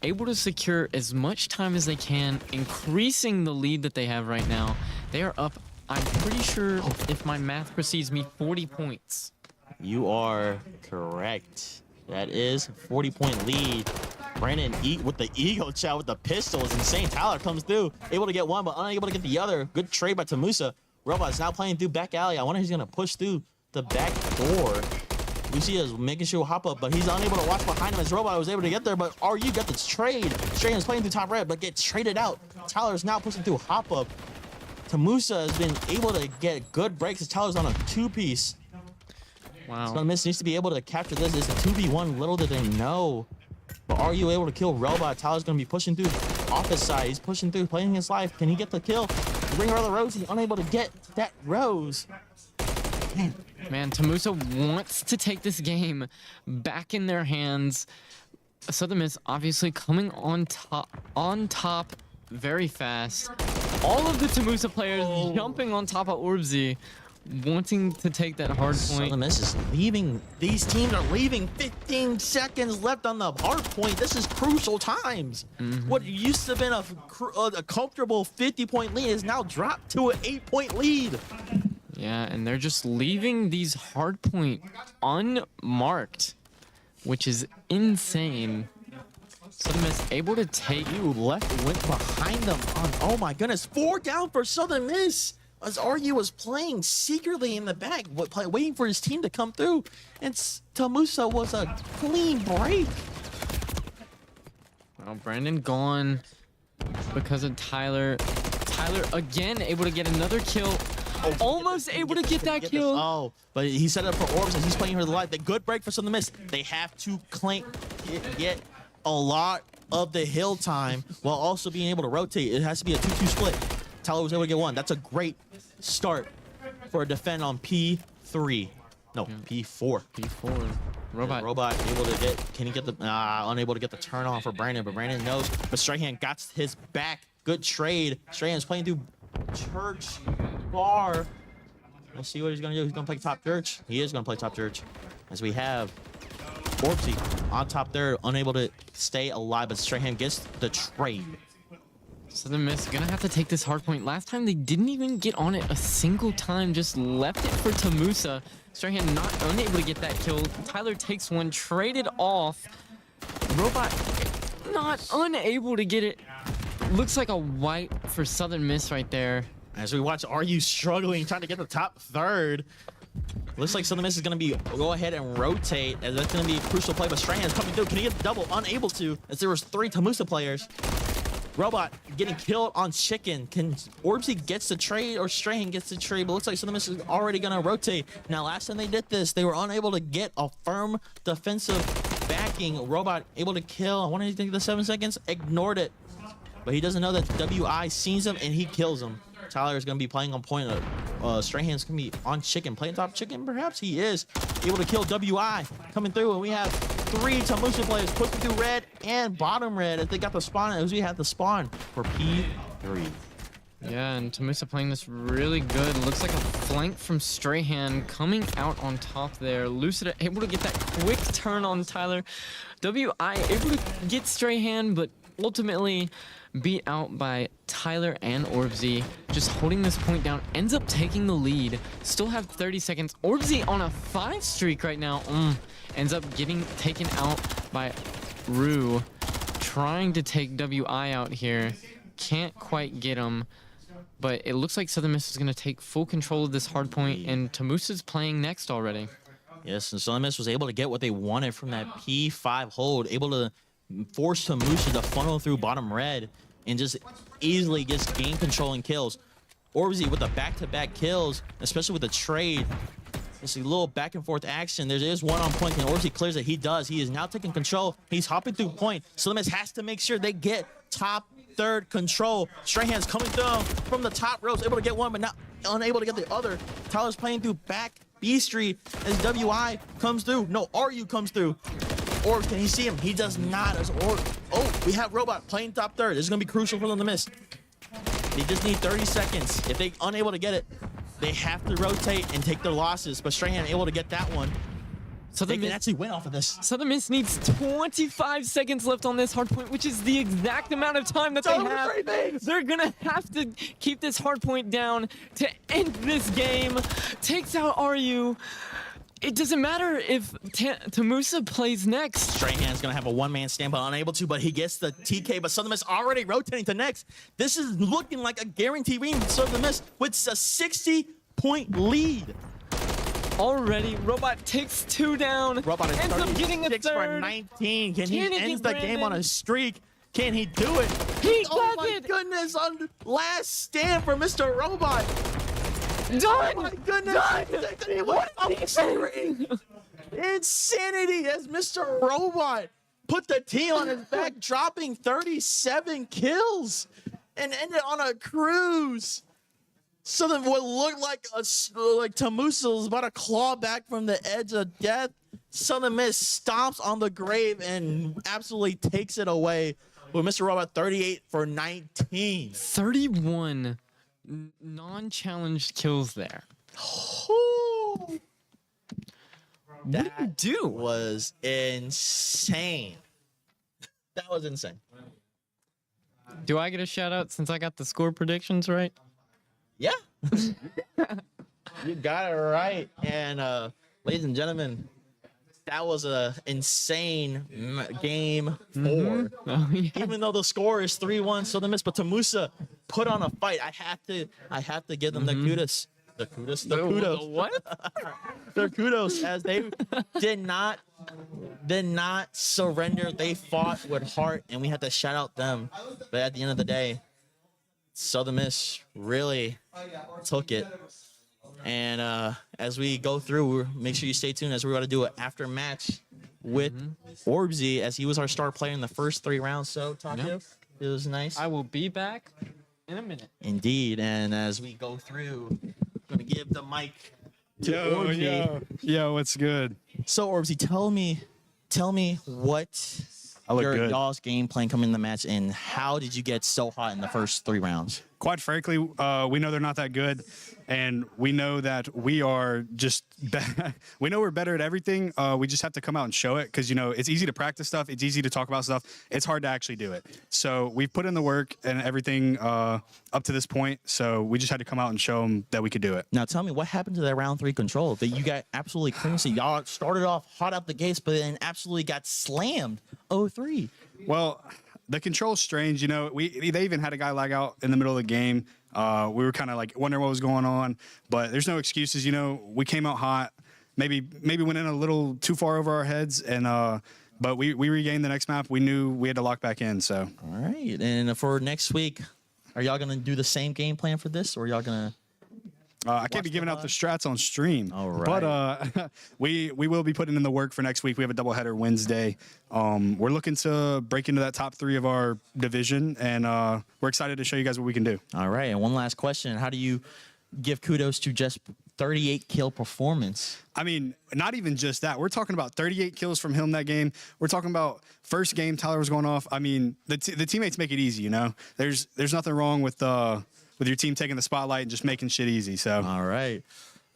able to secure as much time as they can, increasing the lead that they have right now. They are up, I'm pretty sure, if my math precedes me, 40 points. You are correct. That is 40-point lead. Brandon with the ego chow with the pistol is insane. Tyler comes through, able to get one, but unable to get the other. Good trade by Tamusa. Robot's now playing through back alley. I wonder if he's going to push through the back door. Lucia is making sure he'll hop up, but he's unable to watch behind him as Robot was able to get there, but RU got this trade. Strahan is playing through top red, but gets traded out. Tyler is now pushing through hop up. Tamusa has been able to get good breaks as Tyler's on a 2-piece. Wow. Southern Miss needs to be able to capture this. It's a 2v1. Little did they know. But are you able to kill Robot? Tyler's going to be pushing through off his side. He's pushing through, playing his life. Can he get the kill? Bring her the rose. He's unable to get that rose. Man, Tamusa wants to take this game back in their hands. Southern Miss obviously coming on top very fast. All of the Tamusa players jumping on top of Orbsy, wanting to take that hard point. Southern Miss is leaving. These teams are leaving. 15 seconds left on the hard point. This is crucial times. What used to have been a comfortable 50-point lead is now dropped to an 8-point lead. Yeah, and they're just leaving these hard point unmarked, which is insane. Southern Miss able to take. You went behind them on. Oh my goodness, 4 down for Southern Miss. As RU was playing secretly in the back, waiting for his team to come through. And Tamusa was a clean break. Well, Brandon gone because of Tyler. Tyler again able to get another kill. Almost able to get that kill. Oh, but he set it up for Orbs and he's playing for the life. The good break for Southern Miss. They have to get a lot of the hill time while also being able to rotate. It has to be a 2-2 split. Tyler was able to get one. That's a great start for a defend on P3. No, P4. P4. Robot able to get. Can he get the? Unable to get the turn on for Brandon, but Brandon knows. But Strahan got his back. Good trade. Strahan's playing through Church Bar. Let's see what he's gonna do. He's gonna play top church. He is gonna play top church. As we have Orbsy on top there, unable to stay alive, but Strahan gets the trade. Southern Miss gonna have to take this hard point. Last time they didn't even get on it a single time, just left it for Tamusa. Strahan not unable to get that kill. Tyler takes one, traded off. Robot not unable to get it. Looks like a wipe for Southern Miss right there. As we watch RU struggling, trying to get the top third. Looks like Southern Miss is going to go ahead and rotate, as that's going to be a crucial play, but Strahan's coming through. Can he get the double? Unable to, as there was 3 Tamusa players. Robot getting killed on chicken. Can Orbsy gets the trade or Strahan gets the trade? But looks like Southern Miss is already going to rotate. Now, last time they did this, they were unable to get a firm defensive backing. Robot able to kill. I wanted to think the 7 seconds. Ignored it. But he doesn't know that WI sees him and he kills him. Tyler is going to be playing on point. Strahan's going to be on chicken. Playing top chicken, perhaps he is. Able to kill WI. Coming through, and we have 3 Tamusa players pushing through red and bottom red as they got the spawn, as we have the spawn for P3. Yeah, and Tamusa playing this really good. Looks like a flank from Strahan coming out on top there. Lucida able to get that quick turn on Tyler. WI able to get Strahan, but ultimately beat out by Tyler and Orbsy. Just holding this point down, ends up taking the lead. Still have 30 seconds. Orbsy on a 5 streak right now. Ends up getting taken out by Rue. Trying to take WI out here. Can't quite get him. But it looks like Southern Miss is going to take full control of this hard point, and Tamusa's playing next already. Yes, and Southern Miss was able to get what they wanted from that P5 hold, able to force Tamusa to funnel through bottom red and just easily just gain control and kills. Orbsy with the back-to-back kills, especially with the trade. Just a little back and forth action. There is one on point, and Orbsy clears it. He does. He is now taking control. He's hopping through point. Southern Miss has to make sure they get top third control. Strahan's coming through from the top ropes, able to get one, but not unable to get the other. Tyler's playing through back B Street as WI comes through. No, RU comes through. Or can he see him? He does not. As oh, we have Robot playing top third. This is gonna be crucial for them to miss. They just need 30 seconds. If they unable to get it, they have to rotate and take their losses. But Strahan able to get that one. So they can actually win off of this. Southern Miss needs 25 seconds left on this hard point, which is the exact amount of time that they have. They're gonna have to keep this hard point down to end this game. Takes out RU. It doesn't matter if Tamusa plays next. Strahan's gonna have a one-man stand, but unable to, but he gets the TK, but Southern Miss already rotating to next. This is looking like a guaranteed win for Southern Miss with a 60-point lead. Already, Robot takes 2 down. Robot is ends up getting a 36 third. for 19. Can he end the Brandon? game on a streak? Can he do it? He Oh does my it! goodness, on last stand for Mr. Robot. Done! Oh my goodness. Done! What a streak. Insanity as Mr. Robot put the team on his back, dropping 37 kills and ended on a cruise. Something what looked like Tamusa was about to claw back from the edge of death. Southern Miss stomps on the grave and absolutely takes it away with Mr. Robot 38 for 19. 31 non-challenged kills there. Ooh. What do you do? Was insane. That was insane. Do I get a shout out since I got the score predictions right? Yeah. You got it right. And ladies and gentlemen, that was a insane game 4. Oh, yeah. Even though the score is 3-1, Southern Miss, but Tamusa put on a fight. I have to give them the kudos. The kudos. What? Their kudos as they did not surrender. They fought with heart, and we had to shout out them. But at the end of the day, Southern Miss really took it. And as we go through, make sure you stay tuned as we're going to do an after match with Orbsy, as he was our star player in the first 3 rounds. So, Takio, it was nice. I will be back in a minute. Indeed. And as we go through, I'm going to give the mic to Orbsy. Yo, what's good? So, Orbsy, tell me what I look good. y'all's game plan coming in the match, and how did you get so hot in the first 3 rounds? Quite frankly, we know they're not that good, and we know that we are just we know we're better at everything. We just have to come out and show it, because it's easy to practice stuff, it's easy to talk about stuff, it's hard to actually do it. So we've put in the work and everything up to this point, so we just had to come out and show them that we could do it. Now tell me, what happened to that round 3 control that you got absolutely crazy? Y'all started off hot out the gates, but then absolutely got slammed 0-3. Well, the control's strange. They even had a guy lag out in the middle of the game. We were kind of like wondering what was going on, but there's no excuses. We came out hot. Maybe went in a little too far over our heads, and but we regained the next map. We knew we had to lock back in. So all right, and for next week, are y'all gonna do the same game plan for this, or y'all gonna? I can't be giving out the strats on stream. All right. But we will be putting in the work for next week. We have a doubleheader Wednesday. We're looking to break into that top 3 of our division, and we're excited to show you guys what we can do. All right, and one last question: how do you give kudos to just 38 kill performance? I mean, not even just that. We're talking about 38 kills from him that game. We're talking about first game Tyler was going off. I mean, the teammates make it easy. There's nothing wrong with with your team taking the spotlight and just making shit easy. So All right.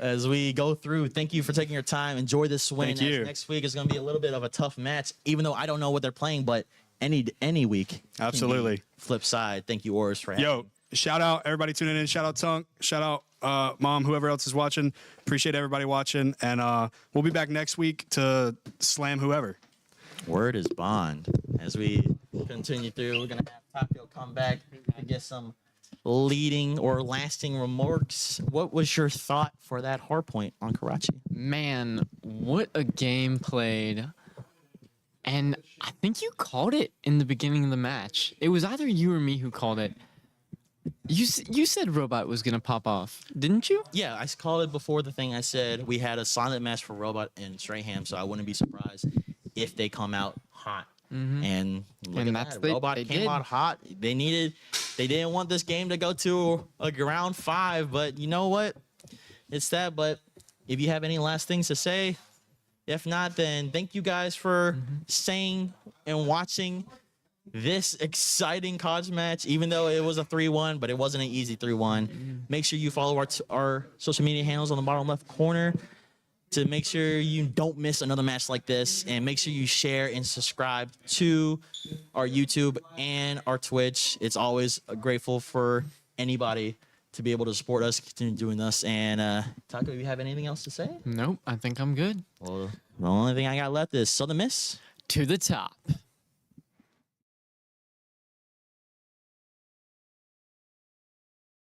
As we go through, thank you for taking your time. Enjoy this win. Thank you. As next week is going to be a little bit of a tough match, even though I don't know what they're playing, but any week. can be Absolutely. Flip side. Thank you, Oris, for having me. yo, shout out everybody tuning in. Shout out Tunk. Shout out Mom, whoever else is watching. Appreciate everybody watching. And we'll be back next week to slam whoever. Word is bond. As we continue through, we're going to have Taco come back and get some leading or lasting remarks. What was your thought for that hard point on Karachi? Man, what a game played. And I think you called it in the beginning of the match. It was either you or me who called it. You said Robot was going to pop off, didn't you? Yeah, I called it before the thing. I said we had a silent match for Robot and Strahan, so I wouldn't be surprised if they come out hot. And look And at that's that. Robot they came did. out hot. They didn't want this game to go to a round 5, but you know what? It's that. But if you have any last things to say, if not, then thank you guys for staying and watching this exciting college match, even though it was a 3-1, but it wasn't an easy 3-1. Make sure you follow our social media handles on the bottom left corner to make sure you don't miss another match like this, and make sure you share and subscribe to our YouTube and our Twitch. It's always grateful for anybody to be able to support us, continue doing this. And Taco, you have anything else to say? Nope, I think I'm good. Well, the only thing I got left is Southern Miss. To the top.